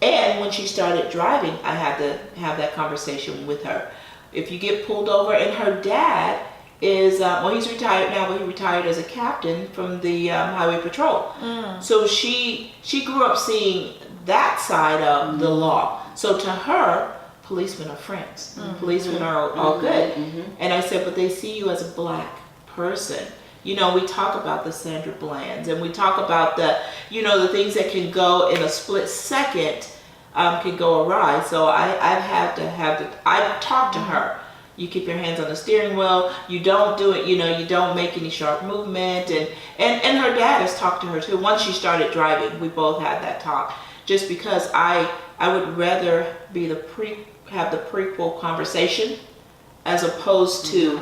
And when she started driving, I had to have that conversation with her. If you get pulled over, and her dad is, well, he's retired now, but he retired as a captain from the highway patrol. So she grew up seeing that side of the law. So to her, policemen are friends. Policemen are all good. And I said, but they see you as a black person. You know, we talk about the Sandra Blands, and we talk about the, you know, the things that can go in a split second, can go awry. So I've had to I've talked to her. You keep your hands on the steering wheel. You don't do it, you know, you don't make any sharp movement. And her dad has talked to her too. Once she started driving, we both had that talk. Just because I would rather be have the prequel conversation as opposed to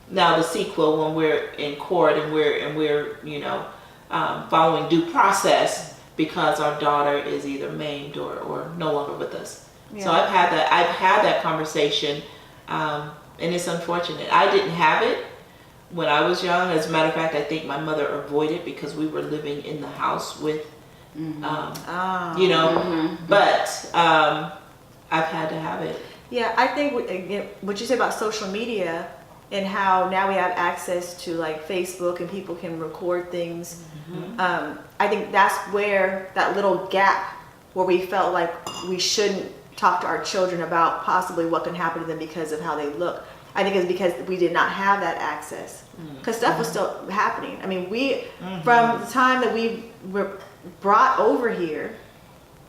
now the sequel when we're in court and we're you know, following due process because our daughter is either maimed or no longer with us. So I've had that conversation. And it's unfortunate. I didn't have it when I was young. As a matter of fact, I think my mother avoided because we were living in the house with, you know, but I've had to have it. Yeah, I think again, what you said about social media and how now we have access to like Facebook and people can record things. I think that's where that little gap where we felt like we shouldn't talk to our children about possibly what can happen to them because of how they look. I think it's because we did not have that access because stuff was still happening. I mean, from the time that we were brought over here,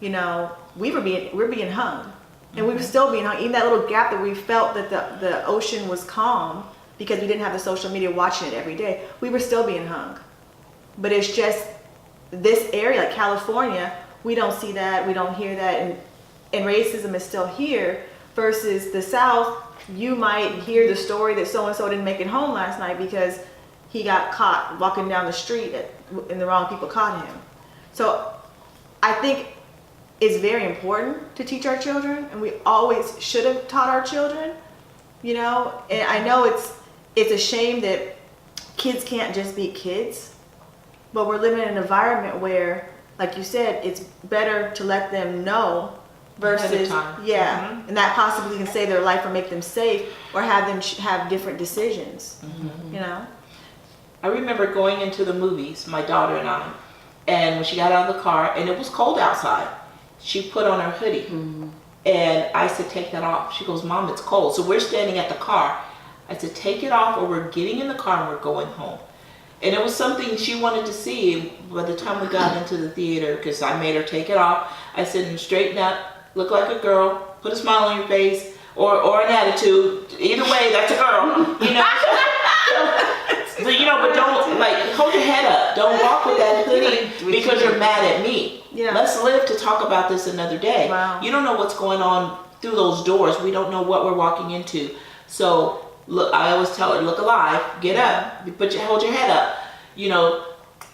you know, we're being hung, and we were still being hung. Even that little gap that we felt that the ocean was calm because we didn't have the social media watching it every day, we were still being hung. But it's just this area, like California, we don't see that, we don't hear that, and racism is still here. Versus the South, you might hear the story that so-and-so didn't make it home last night because he got caught walking down the street and the wrong people caught him. So I think it's very important to teach our children, and we always should have taught our children, you know. And I know it's a shame that kids can't just be kids, but we're living in an environment where, like you said, it's better to let them know versus time. yeah, and that possibly can save their life or make them safe or have them have different decisions. You know. I remember going into the movies, my daughter and I, and when she got out of the car and it was cold outside, she put on her hoodie. And I said, take that off. She goes, Mom, it's cold. So we're standing at the car. I said, take it off or we're getting in the car and we're going home. And it was something she wanted to see. By the time we got into the theater, because I made her take it off, I said, straighten up, look like a girl, put a smile on your face, or an attitude. Either way, that's a girl, you know. But don't, like, hold your head up. Don't walk with that hoodie because you're mad at me. Yeah. Let's live to talk about this another day. Wow. You don't know what's going on through those doors. We don't know what we're walking into. So look, I always tell her, look alive, get up, hold your head up,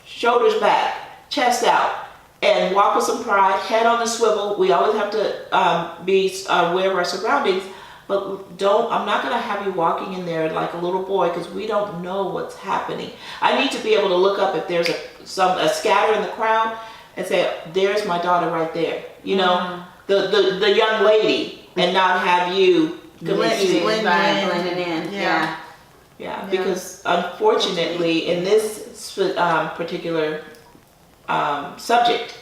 shoulders back, chest out, and walk with some pride, head on the swivel. We always have to be aware of our surroundings. But I'm not going to have you walking in there like a little boy because we don't know what's happening. I need to be able to look up if there's a scatter in the crowd and say, there's my daughter right there. The young lady, and not have you Blending in. Yeah. Yeah, because unfortunately in this particular subject,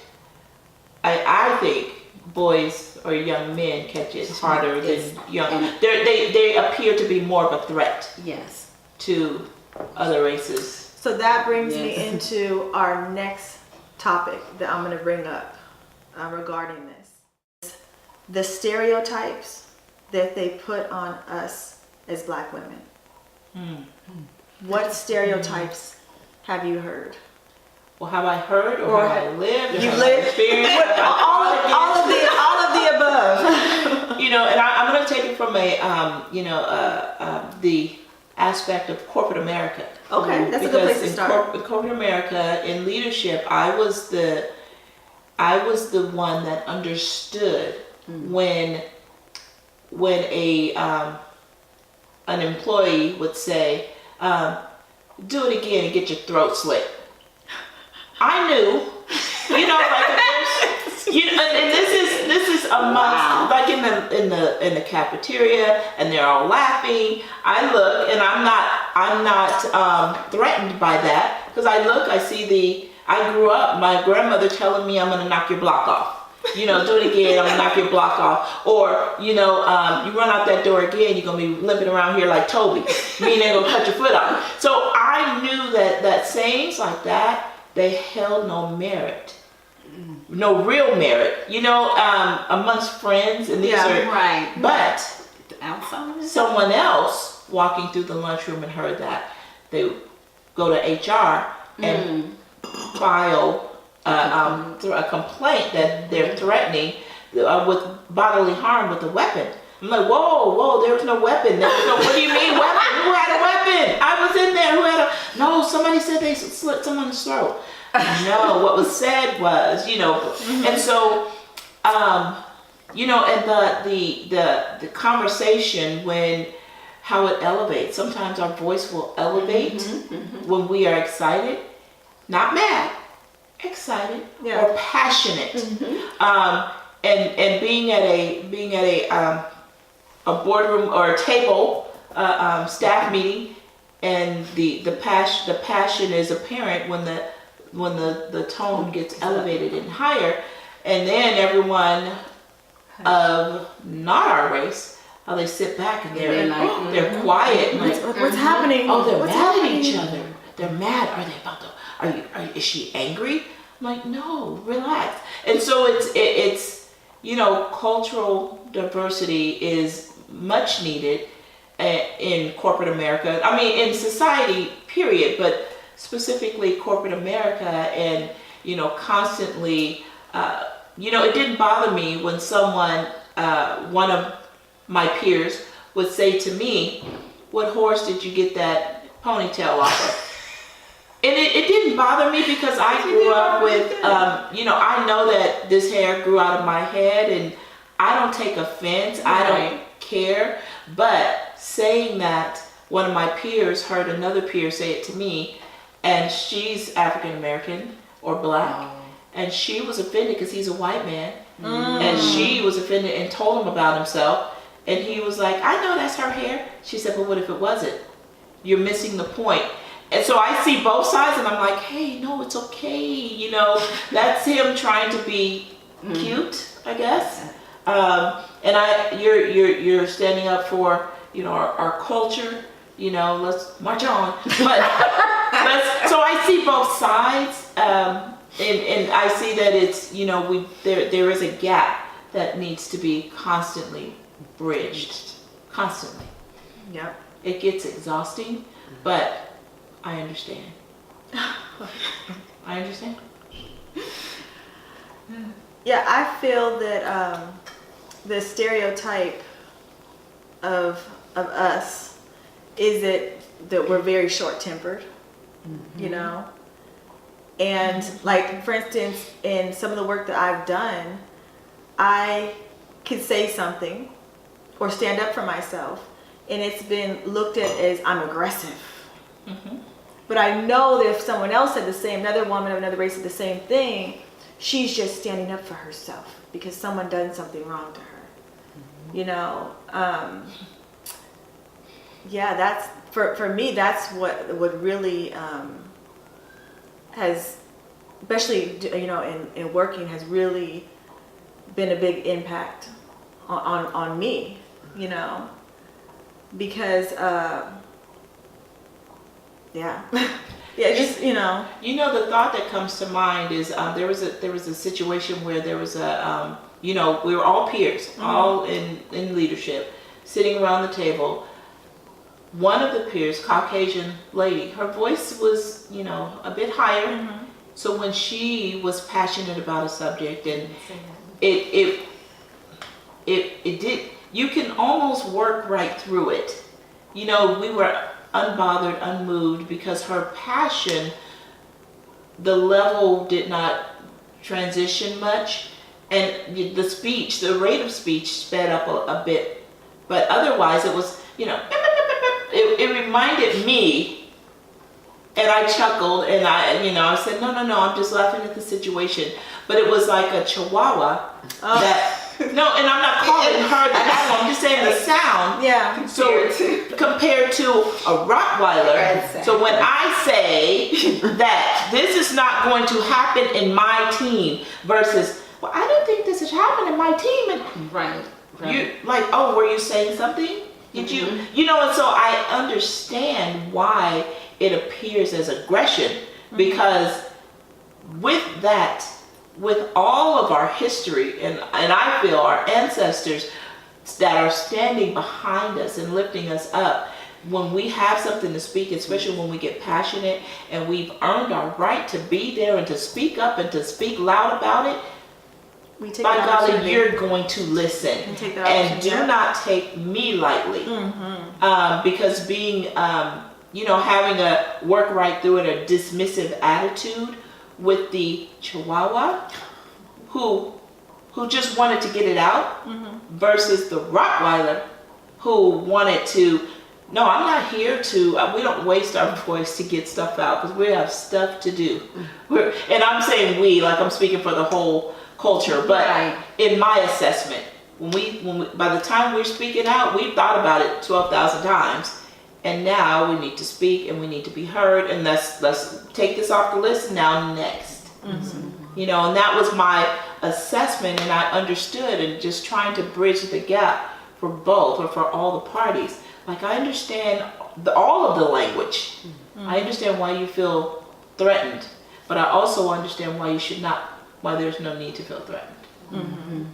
I think boys or young men catch it harder than young. They appear to be more of a threat. Yes. To other races. So that brings me into our next topic that I'm going to bring up regarding this. The stereotypes that they put on us as Black women. What stereotypes have you heard? Well, have I heard or have I lived? You have lived? I experienced? all of the above. And I'm going to take it from the aspect of corporate America. Okay, that's a good place to start. In corporate America, in leadership, I was the one that understood when an employee would say, "Do it again and get your throat slit." I knew, and this is amongst, like in the cafeteria, and they're all laughing. I look, and I'm not threatened by that because I see I grew up, my grandmother telling me I'm gonna knock your block off. Do it again, I'm gonna knock your block off. Or, you run out that door again, you're gonna be limping around here like Toby. Meaning they're gonna cut your foot off. So I knew that sayings like that, they held no merit. No real merit. Amongst friends, and these are right. But outside, someone else walking through the lunchroom and heard that, they go to HR and file a complaint that they're threatening with bodily harm with a weapon. I'm like, whoa, there was no weapon. What do you mean weapon? Who had a weapon? I was in there. No, somebody said they slit someone's throat. No, what was said was, and so, and the conversation how it elevates. Sometimes our voice will elevate when we are excited, not mad, excited or passionate. And being at a boardroom or a table staff meeting, and the passion is apparent when the tone gets elevated and higher, and then everyone of not our race, how they sit back and they're quiet. What's happening? Oh, they're What's mad happening? at each other. They're mad. Are they about to? Is she angry? I'm like, no, relax. And so it's cultural diversity is much needed in corporate America. I mean, in society, period, but specifically corporate America, and constantly, it didn't bother me when someone, one of my peers, would say to me, "What horse did you get that ponytail off of?" And it didn't bother me because I grew up with, I know that this hair grew out of my head, and I don't take offense. I don't care. But saying that, one of my peers heard another peer say it to me, and she's African American or Black, and she was offended because he's a white man, And she was offended and told him about himself. And he was like, I know that's her hair. She said, but what if it wasn't? You're missing the point. And so I see both sides and I'm like, hey, no, it's okay. You know, that's him trying to be cute, I guess. And you're standing up for, you know, our culture, you know, let's march on. But so I see both sides. And I see that it's, you know, there is a gap that needs to be constantly bridged. Constantly. Yep. It gets exhausting, but I understand. I understand. Yeah, I feel that the stereotype of us is that we're very short-tempered, you know? And like, for instance, in some of the work that I've done, I could say something or stand up for myself, and it's been looked at as I'm aggressive. But I know that if someone else said the same, another woman of another race said the same thing, she's just standing up for herself because someone done something wrong to her. You know, yeah, that's for me. That's what really has, especially, you know, in working, has really been a big impact on me. You know, because yeah. Yeah, just, you know. You know, the thought that comes to mind is there was a situation where there was a you know, we were all peers, all in leadership, sitting around the table. One of the peers, Caucasian lady, her voice was, you know, a bit higher. So when she was passionate about a subject, and it did, you can almost work right through it. You know, we were unbothered, unmoved, because her passion, the level did not transition much, and the speech, the rate of speech sped up a bit, but otherwise it was, you know, it reminded me, and I chuckled, and I said, no, I'm just laughing at the situation, but it was like a chihuahua that. No, and I'm not calling her the animal. I'm just saying the sound. Yeah. So compared to a Rottweiler. So when I say that this is not going to happen in my team versus, well, I don't think this is happening in my team. And Right. you like, oh, were you saying something? Did you? You know, and so I understand why it appears as aggression, because with that, with all of our history, and I feel our ancestors that are standing behind us and lifting us up, when we have something to speak, especially when we get passionate and we've earned our right to be there and to speak up and to speak loud about it, We take by that golly, opportunity. you're going to listen. And take that And opportunity, do yeah. not take me lightly. Because being, you know, having a work right through it, a dismissive attitude with the Chihuahua, who just wanted to get it out, versus the Rottweiler, who wanted to, no, I'm not here to, we don't waste our voice to get stuff out, because we have stuff to do. And I'm saying we, like I'm speaking for the whole culture, but Right. in my assessment, when we, by the time we're speaking out, we've thought about it 12,000 times. And now we need to speak and we need to be heard, and let's take this off the list now next. You know, and that was my assessment, and I understood, and just trying to bridge the gap for both, or for all the parties. Like, I understand all of the language. I understand why you feel threatened, but I also understand why why there's no need to feel threatened.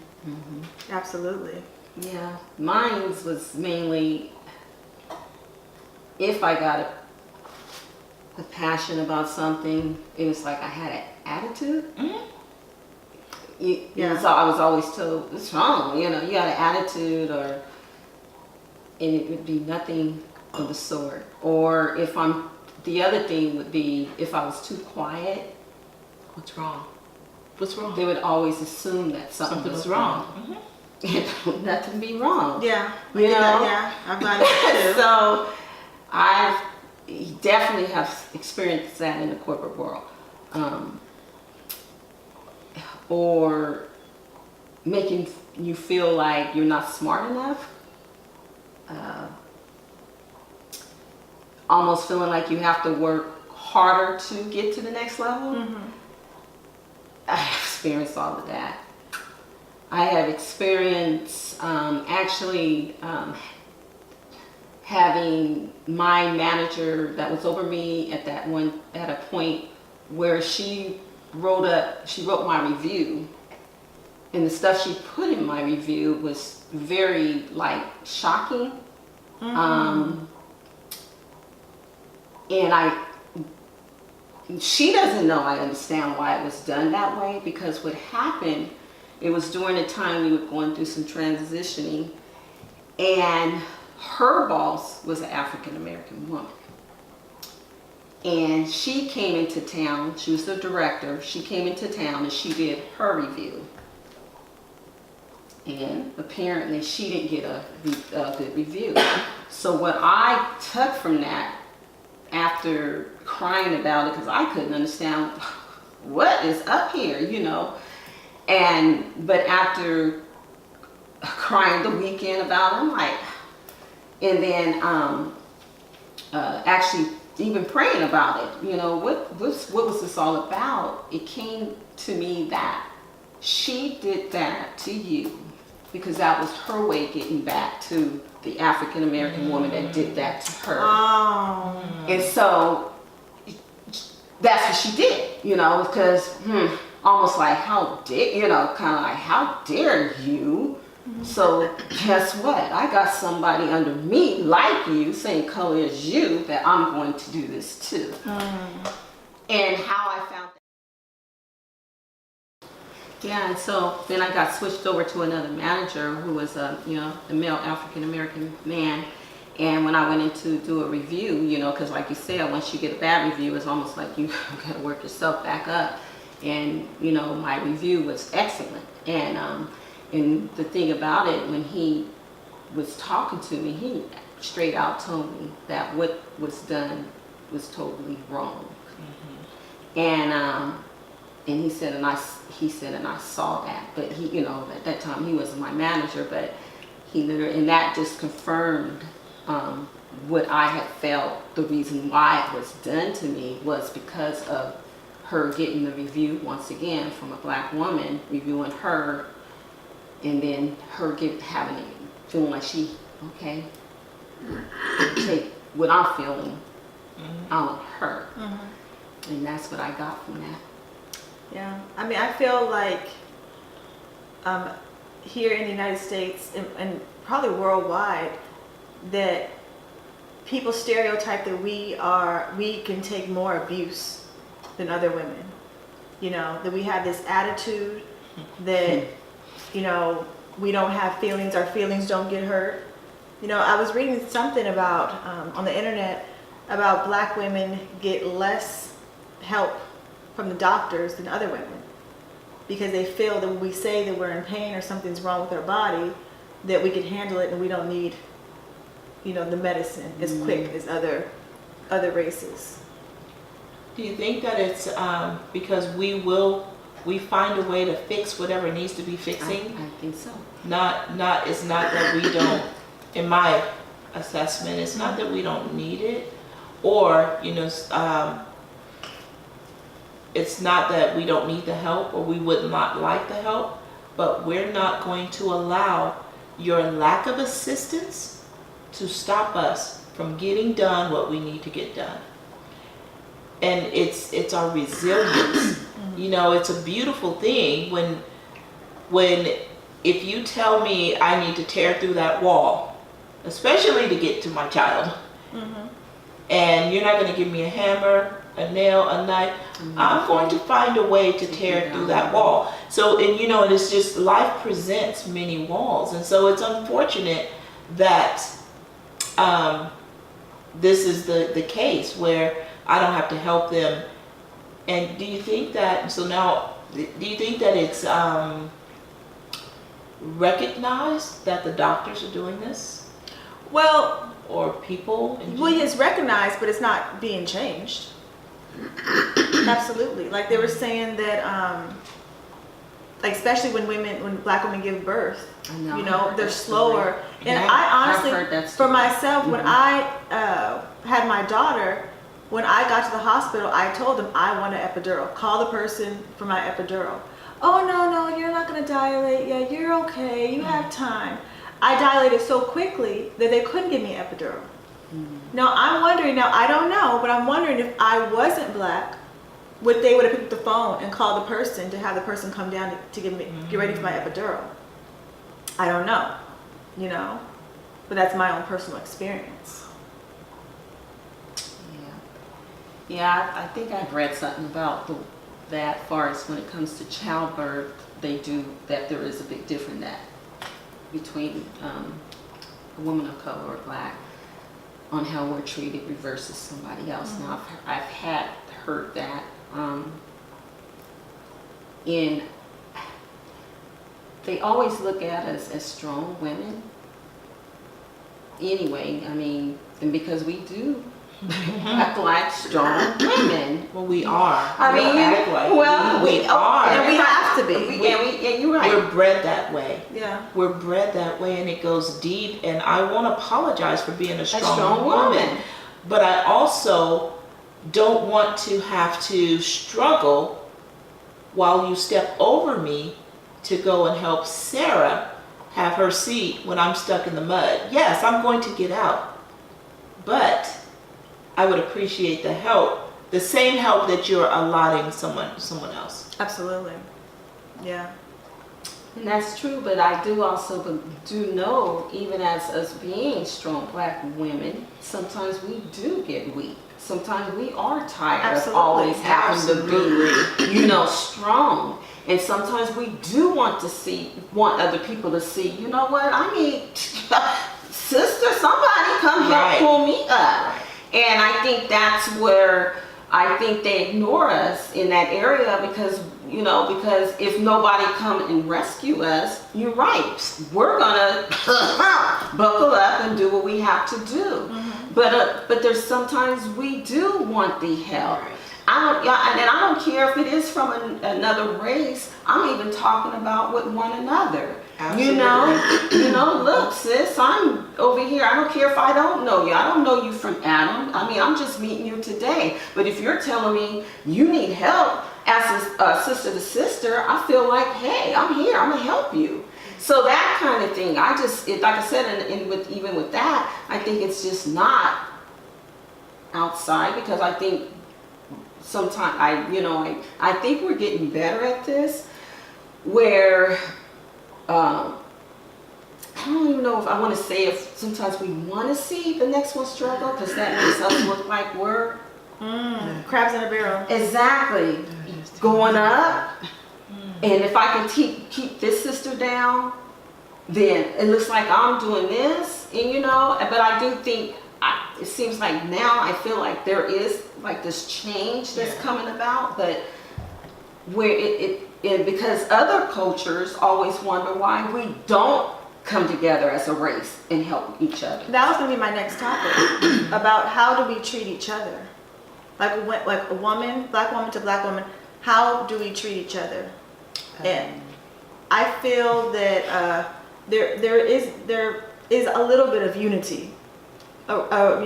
Absolutely. Yeah, mine was mainly if I got a passion about something, it was like I had an attitude. Yeah. So I was always told, what's wrong? You know, you got an attitude, and it would be nothing of the sort. Or the other thing would be if I was too quiet, What's wrong? What's wrong? they would always assume that something was wrong. Nothing be wrong. Yeah. I You get that, know? yeah. I've got it too. So I definitely have experienced that in the corporate world. Or making you feel like you're not smart enough. Almost feeling like you have to work harder to get to the next level. I experienced all of that. I have experienced having my manager that was over me at a point where she wrote my review, and the stuff she put in my review was very like shocking. And she doesn't know I understand why it was done that way, because what happened, it was during a time we were going through some transitioning, and her boss was an African American woman. And she came into town, she was the director, she came into town and she did her review. And apparently she didn't get a good review. So what I took from that, after crying about it, because I couldn't understand what is up here, you know. But after crying the weekend about it, I'm like, and then actually even praying about it, you know, what was this all about? It came to me that she did that to you because that was her way of getting back to the African American woman that did that to her. Oh. And so that's what she did, you know, because almost like, how dare, you know, kind of like, how dare you? So guess what? I got somebody under me like you, same color as you, that I'm going to do this too. And how I found that. Yeah, and so then I got switched over to another manager who was a male African American man. And when I went in to do a review, you know, because like you said, once you get a bad review, it's almost like you got to work yourself back up. And you know, my review was excellent. And the thing about it, when he was talking to me, he straight out told me that what was done was totally wrong. And he said, and I saw that, but he, you know, at that time he wasn't my manager, but he literally, and that just confirmed what I had felt. The reason why it was done to me was because of her getting the review once again from a black woman, reviewing her, and then her feeling like she, okay, take what I'm feeling out of her. And that's what I got from that. Yeah, I mean, I feel like here in the United States and probably worldwide, that people stereotype that we can take more abuse than other women. You know, that we have this attitude that, you know, we don't have feelings, our feelings don't get hurt. You know, I was reading something about, on the internet, about black women get less help from the doctors than other women, because they feel that when we say that we're in pain or something's wrong with our body, that we can handle it and we don't need, you know, the medicine as quick as other races. Do you think that it's because we find a way to fix whatever needs to be fixing? I think so. It's not that we don't, in my assessment, it's not that we don't need it, or, you know, it's not that we don't need the help or we would not like the help, but we're not going to allow your lack of assistance to stop us from getting done what we need to get done. And it's our resilience. You know, it's a beautiful thing when if you tell me I need to tear through that wall, especially to get to my child, and you're not going to give me a hammer, a nail, a knife, I'm going to find a way to tear through that wall. So, and you know, and it's just, life presents many walls. And so it's unfortunate that this is the case where I don't have to help them. And do you think that, so now, do you think that it's recognized that the doctors are doing this? Well, or people? Well, it's recognized, but it's not being changed. Absolutely. Like they were saying that like especially when black women give birth. I know. You I've know, heard they're that slower. story. And Yeah, I I've heard honestly, that for story. myself, when I had my daughter, when I got to the hospital, I told them I want an epidural. Call the person for my epidural. Oh, no, you're not going to dilate. Yeah, you're okay. You have time. I dilated so quickly that they couldn't give me an epidural. Now, I'm wondering, now I don't know, but I'm wondering if I wasn't black, they would have picked up the phone and called the person to have the person come down to get ready for my epidural. I don't know, you know, but that's my own personal experience. Yeah, I think I've read something about that far as when it comes to childbirth, there is a big difference between a woman of color or black on how we're treated versus somebody else. Mm-hmm. Now, I've heard that they always look at us as strong women. Anyway, I mean, and because we do act like strong women. Well, we are. I We don't mean, act like well, we are. And we have to be. And you're right. We're bred that way. Yeah. We're bred that way, and it goes deep. And I want to apologize for being a strong, strong woman. but I also don't want to have to struggle while you step over me to go and help Sarah have her seat when I'm stuck in the mud. Yes, I'm going to get out, but I would appreciate the help, the same help that you're allotting someone else. Absolutely. Yeah. And that's true, but I do also do know, even as us being strong black women, sometimes we do get weak. Sometimes we are tired Absolutely. of always having to be, strong. And sometimes we do want other people to see, you know what, I need, sister, somebody come help Right. pull me up. And I think that's where I think they ignore us in that area because if nobody come and rescue us, you're right. We're gonna buckle up and do what we have to do. Mm-hmm. But there's sometimes we do want the help. I don't care if it is from another race. I'm even talking about with one another. Absolutely. Look, sis, I'm over here. I don't care if I don't know you. I don't know you from Adam. I mean, I'm just meeting you today. But if you're telling me you need help as a sister to sister, I feel like, hey, I'm here. I'm gonna help you. So that kind of thing. Like I said, even with that, I think it's just not outside because I think sometimes I think we're getting better at this where I don't even know if I want to say if sometimes we want to see the next one struggle because that makes us look like we're Crabs in a barrel. exactly going up. And if I can keep this sister down, then it looks like I'm doing this, and but I do think it seems like now I feel like there is like this change that's coming about, but where it because other cultures always wonder why we don't come together as a race and help each other. That was gonna be my next topic about how do we treat each other, like a woman, black woman to black woman. How do we treat each other? And I feel that there is a little bit of unity, a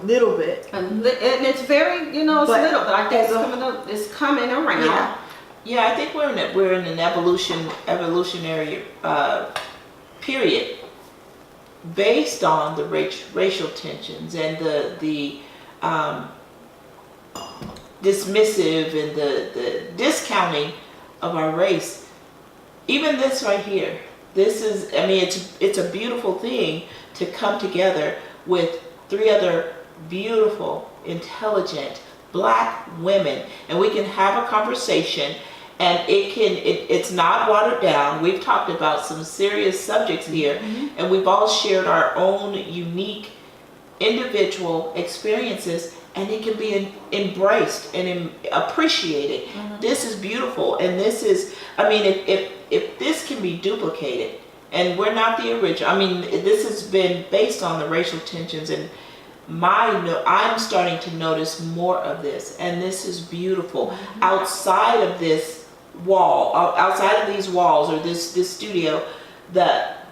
little bit. And it's very, it's little, but I think it's coming around. Yeah, I think we're in an evolutionary period based on the racial tensions and the dismissive and the discounting of our race. Even this right here, it's a beautiful thing to come together with 3 other beautiful, intelligent black women, and we can have a conversation, and it's not watered down. We've talked about some serious subjects here, and we've all shared our own unique individual experiences, and it can be embraced and appreciated. This is beautiful, and this is, if this can be duplicated, and we're not the original, this has been based on the racial tensions, and I'm starting to notice more of this, and this is beautiful. Outside of this wall, outside of these walls or this studio, that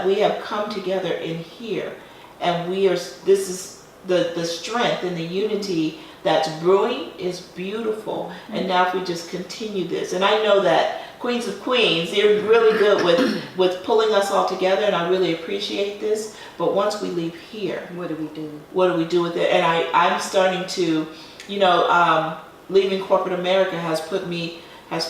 we have come together in here, and this is the strength and the unity that's brewing is beautiful. And now if we just continue this, and I know that Queens of Queens, they're really good with pulling us all together, and I really appreciate this. But once we leave here, What do we do? what do we do with it? And I'm starting to, leaving corporate America has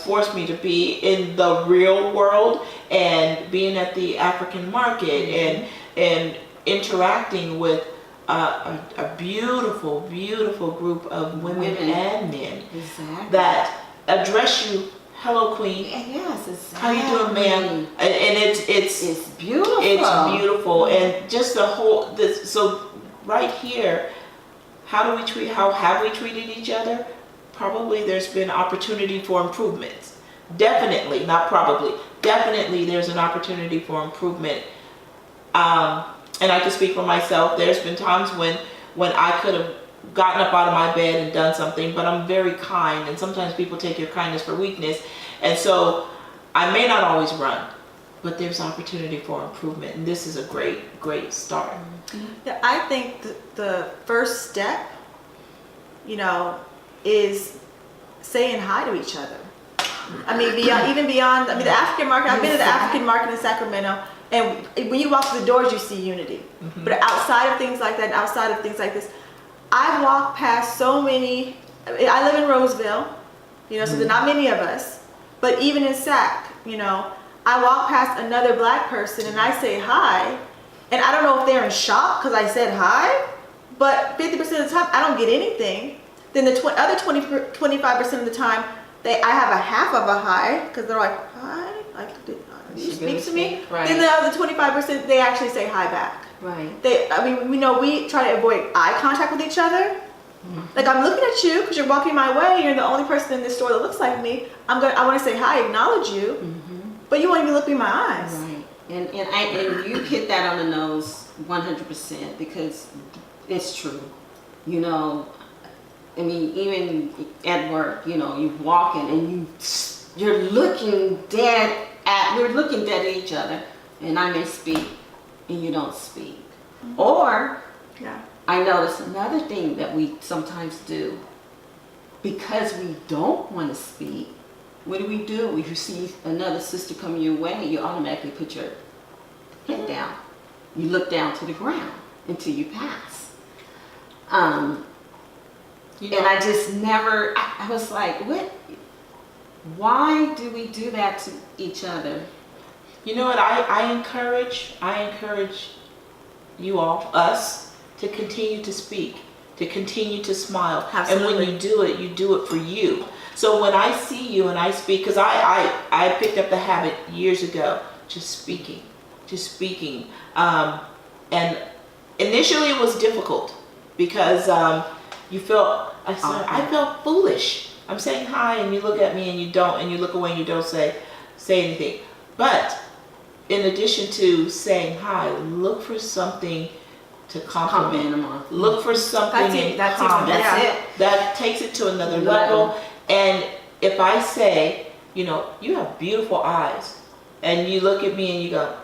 forced me to be in the real world and being at the African market and interacting with a beautiful, beautiful group of women and men Exactly. that address you, hello queen, Yes, exactly. how you doing, ma'am? And it's beautiful. it's beautiful, and just the whole so right here, how have we treated each other? Probably there's been opportunity for improvements. Definitely, not probably. Definitely there's an opportunity for improvement. And I can speak for myself. There's been times when I could have gotten up out of my bed and done something, but I'm very kind, and sometimes people take your kindness for weakness. And so I may not always run, but there's opportunity for improvement, and this is a great, great start. Yeah, I think the first step, is saying hi to each other. I mean, beyond the African market. I've been to the African market in Sacramento, and when you walk through the doors, you see unity. But outside of things like that, and outside of things like this, I've walked past so many. I live in Roseville, so there are not many of us. But even in Sac, I walk past another black person and I say hi, and I don't know if they're in shock because I said hi, but 50% of the time I don't get anything. Then the other 25% of the time, I have a half of a hi because they're like, hi, did you speak to me? Right. Then the other 25%, they actually say hi back. Right. We try to avoid eye contact with each other. Like, I'm looking at you because you're walking my way. You're the only person in this store that looks like me. I want to say hi, acknowledge you, but you won't even look me in my eyes. Right. And you hit that on the nose 100% because it's true. Even at work, you walking and you're looking dead at each other, and I may speak and you don't speak. Or Yeah. I notice another thing that we sometimes do, because we don't want to speak. What do? If you see another sister coming your way, you automatically put your head down. You look down to the ground until you pass. And I just never, I was like, what? Why do we do that to each other? You know what? I encourage you all, us, to continue to speak, to continue to smile. Absolutely. And when you do it for you. So when I see you and I speak, because I picked up the habit years ago, just speaking. And initially it was difficult because I felt foolish. I'm saying hi and you look at me and you don't, and you look away and you don't say anything. But in addition to saying hi, look for something to compliment them on. Look for something in common. That's it. That takes it to another level. And if I say, you have beautiful eyes, and you look at me and you go,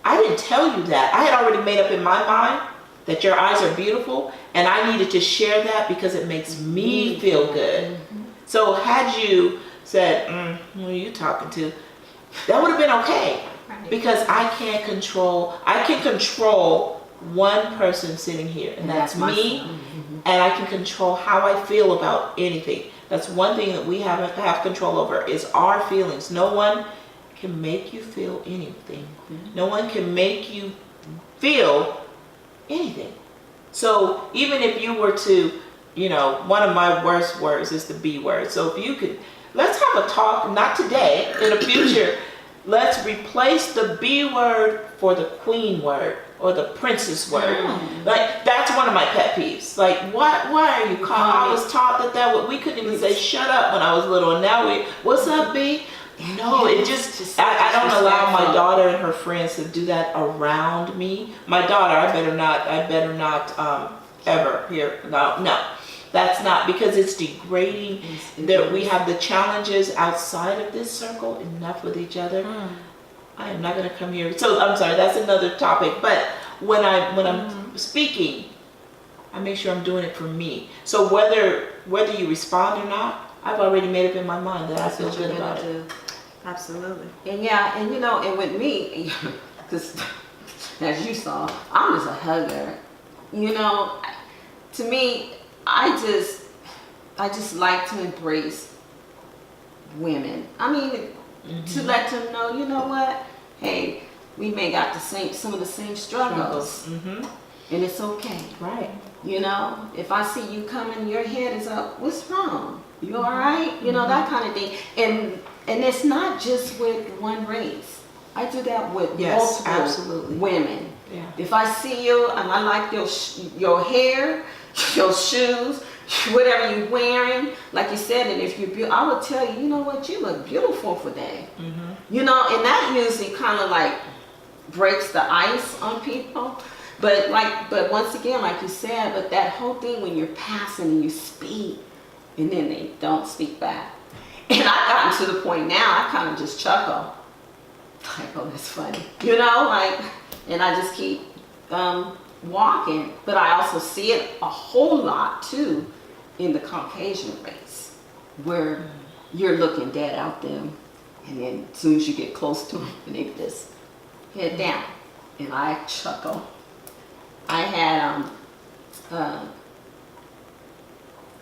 I didn't tell you that. I had already made up in my mind that your eyes are beautiful, and I needed to share that because it makes me feel good. So had you said, who are you talking to? That would have been okay. Right. Because I can control one person sitting here, and that's me, and I can control how I feel about anything. That's one thing that we have control over, is our feelings. No one can make you feel anything. No one can make you feel anything. So even if you were to, one of my worst words is the B word. So if you could, let's have a talk, not today, in the future, let's replace the B word for the queen word or the princess word. Like, that's one of my pet peeves. Like, why are you calling? I was taught that we couldn't even say shut up when I was little, and now what's up, B? No, it just I don't allow my daughter and her friends to do that around me. My daughter, I better not ever hear, no. That's not, because it's degrading It that we is. have the challenges outside of this circle enough with each other. Mm. I am not going to come here. So I'm sorry, that's another topic. But when I'm speaking, I make sure I'm doing it for me. So whether you respond or not, I've already made up in my mind that That's I feel what you're good about gonna it. do. Absolutely. And yeah, and you know, and with me, because as you saw, I'm just a hugger. You know, to me, I just like to embrace women. I mean, to let them know, you know what? Hey, we may got some of the same struggles, Mm-hmm. and it's okay. Right. You know, if I see you coming, your head is up. What's wrong? You all right? You know, that kind of thing. And it's not just with one race. I do that with Yes, multiple absolutely. women. Yeah. If I see you and I like your hair, your shoes, whatever you're wearing, like you said, and if you're beautiful, I would tell you, you know what, you look beautiful today. Mm-hmm. You know, and that usually kind of like breaks the ice on people. But once again, like you said, but that whole thing when you're passing and you speak, and then they don't speak back. And I've gotten to the point now, I kind of just chuckle. Like, oh, that's funny. You know, like, and I just keep walking. But I also see it a whole lot, too, in the Caucasian race, where you're looking dead out them, and then as soon as you get close to them, they just head down. And I chuckle. I had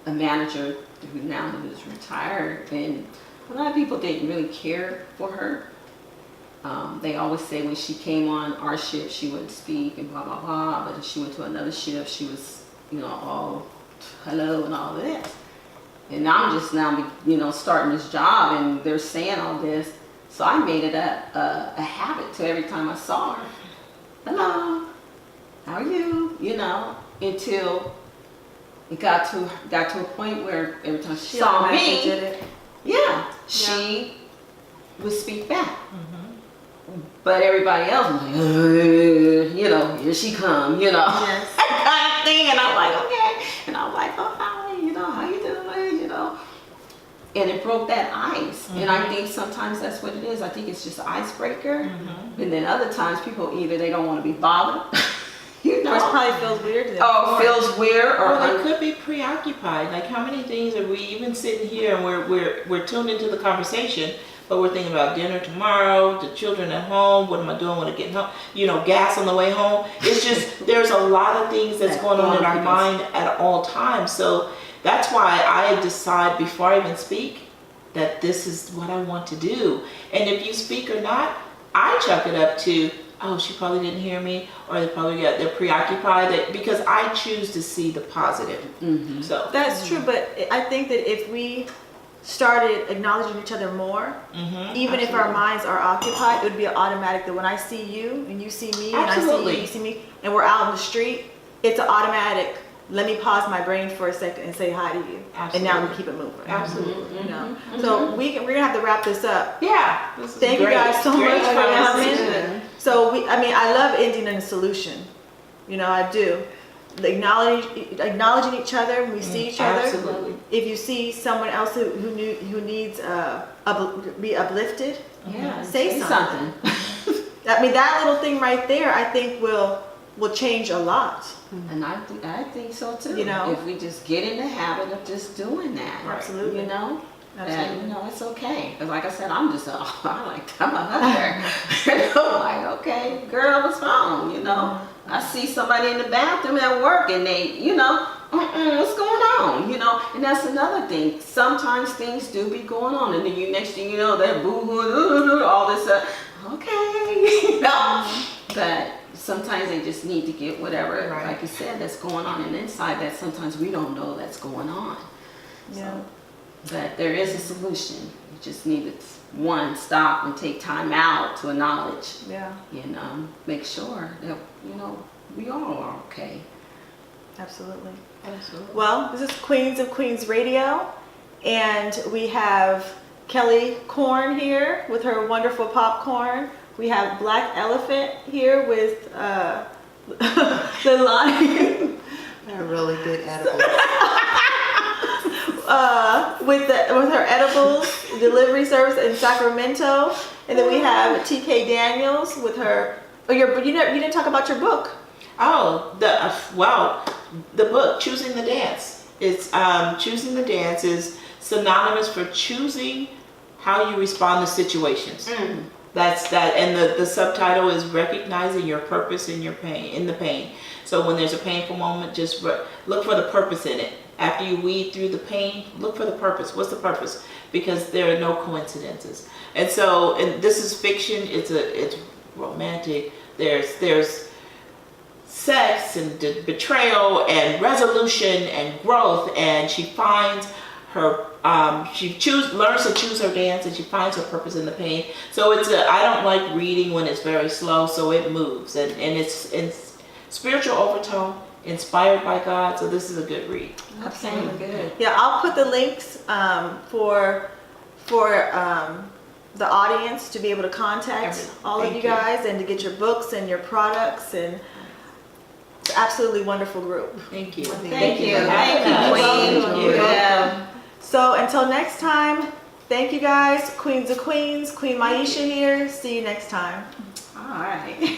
a manager who now is retired, and a lot of people didn't really care for her. They always say when she came on our shift, she wouldn't speak and blah, blah, blah. But if she went to another shift, she was, you know, all hello and all this. And I'm just now, you know, starting this job, and they're saying all this. So I made it a habit to every time I saw her. Hello, how are you? You know, until it got to a point where every time she saw automatically me, did it. yeah, she would speak back. But everybody else was like, you know, here she come, you know, Yes. that kind of thing. And I'm like, okay. And I'm like, oh, hi, you know, how you doing, you know. And it broke that ice. And I think sometimes that's what it is. I think it's just an icebreaker. And then other times people either they don't want to be bothered, you know. Or it probably feels weird to them. Oh, feels weird, or Or they could be preoccupied. Like, how many things are we even sitting here and we're tuned into the conversation, but we're thinking about dinner tomorrow, the children at home, what am I doing when I get home? You know, gas on the way home. It's just, there's a lot of things that's going on in our mind at all times. So that's why I decide before I even speak that this is what I want to do. And if you speak or not, I chalk it up to, oh, she probably didn't hear me, or they're preoccupied, because I choose to see the positive. So That's true, but I think that if we started acknowledging each other more, even if our minds are occupied, it would be automatic that when I see you and you see me and I see Absolutely. you, you see me, and we're out in the street, it's an automatic, let me pause my brain for a second and say hi to you. And now we keep it moving. absolutely. You know? So we're gonna have to wrap this up. Yeah. This is Thank you great. guys so Great much for conversation. coming. So I love ending in a solution. You know, I do. Acknowledging each other when we see each other. Absolutely. If you see someone else who needs be uplifted, yeah, say something. I mean, that little thing right there, I think will change a lot. And I think so too. You know? if we just get in the habit of just doing that, Absolutely. you know, Absolutely. that, you know, it's okay. Because like I said, I'm a hugger. And I'm like, okay, girl, what's wrong? You know, I see somebody in the bathroom at work and they, you know, what's going on? You know, and that's another thing. Sometimes things do be going on, and then next thing you know, that boo-hoo, all this okay, you know. But sometimes they just need to get whatever, Right. like you said, that's going on in the inside that sometimes we don't know that's going on. Yeah. But there is a solution. You just need to, one, stop and take time out to acknowledge, Yeah. you know, make sure that, you know, we all are okay. Absolutely. Absolutely. Well, this is Queens of Queens Radio, and we have Kelly Korn here with her wonderful popcorn. We have Black Elephant here with the Lani. They're really good edibles. with her edibles delivery service in Sacramento, and then we have TK Daniels with her. Oh, you didn't talk about your book. Oh, the book Choosing the Dance. It's Choosing the Dance is synonymous for choosing how you respond to situations. That's that, and the subtitle is recognizing your purpose in your pain, in the pain. So when there's a painful moment, just look for the purpose in it. After you weed through the pain, look for the purpose. What's the purpose? Because there are no coincidences. And so, and this is fiction. It's romantic. There's sex and betrayal and resolution and growth, and she finds her learns to choose her dance, and she finds her purpose in the pain. So I don't like reading when it's very slow, so it moves, and it's in spiritual overtone, inspired by God. So this is a good read. Absolutely good. Yeah, I'll put the links for the audience to be able to contact all of you guys and to get your books and your products, and it's an absolutely wonderful group. Thank you. Thank you. Thank you. Queen. Thank you. Yeah. So until next time, thank you guys. Queens of Queens, Queen Maisha here. See you next time. All right.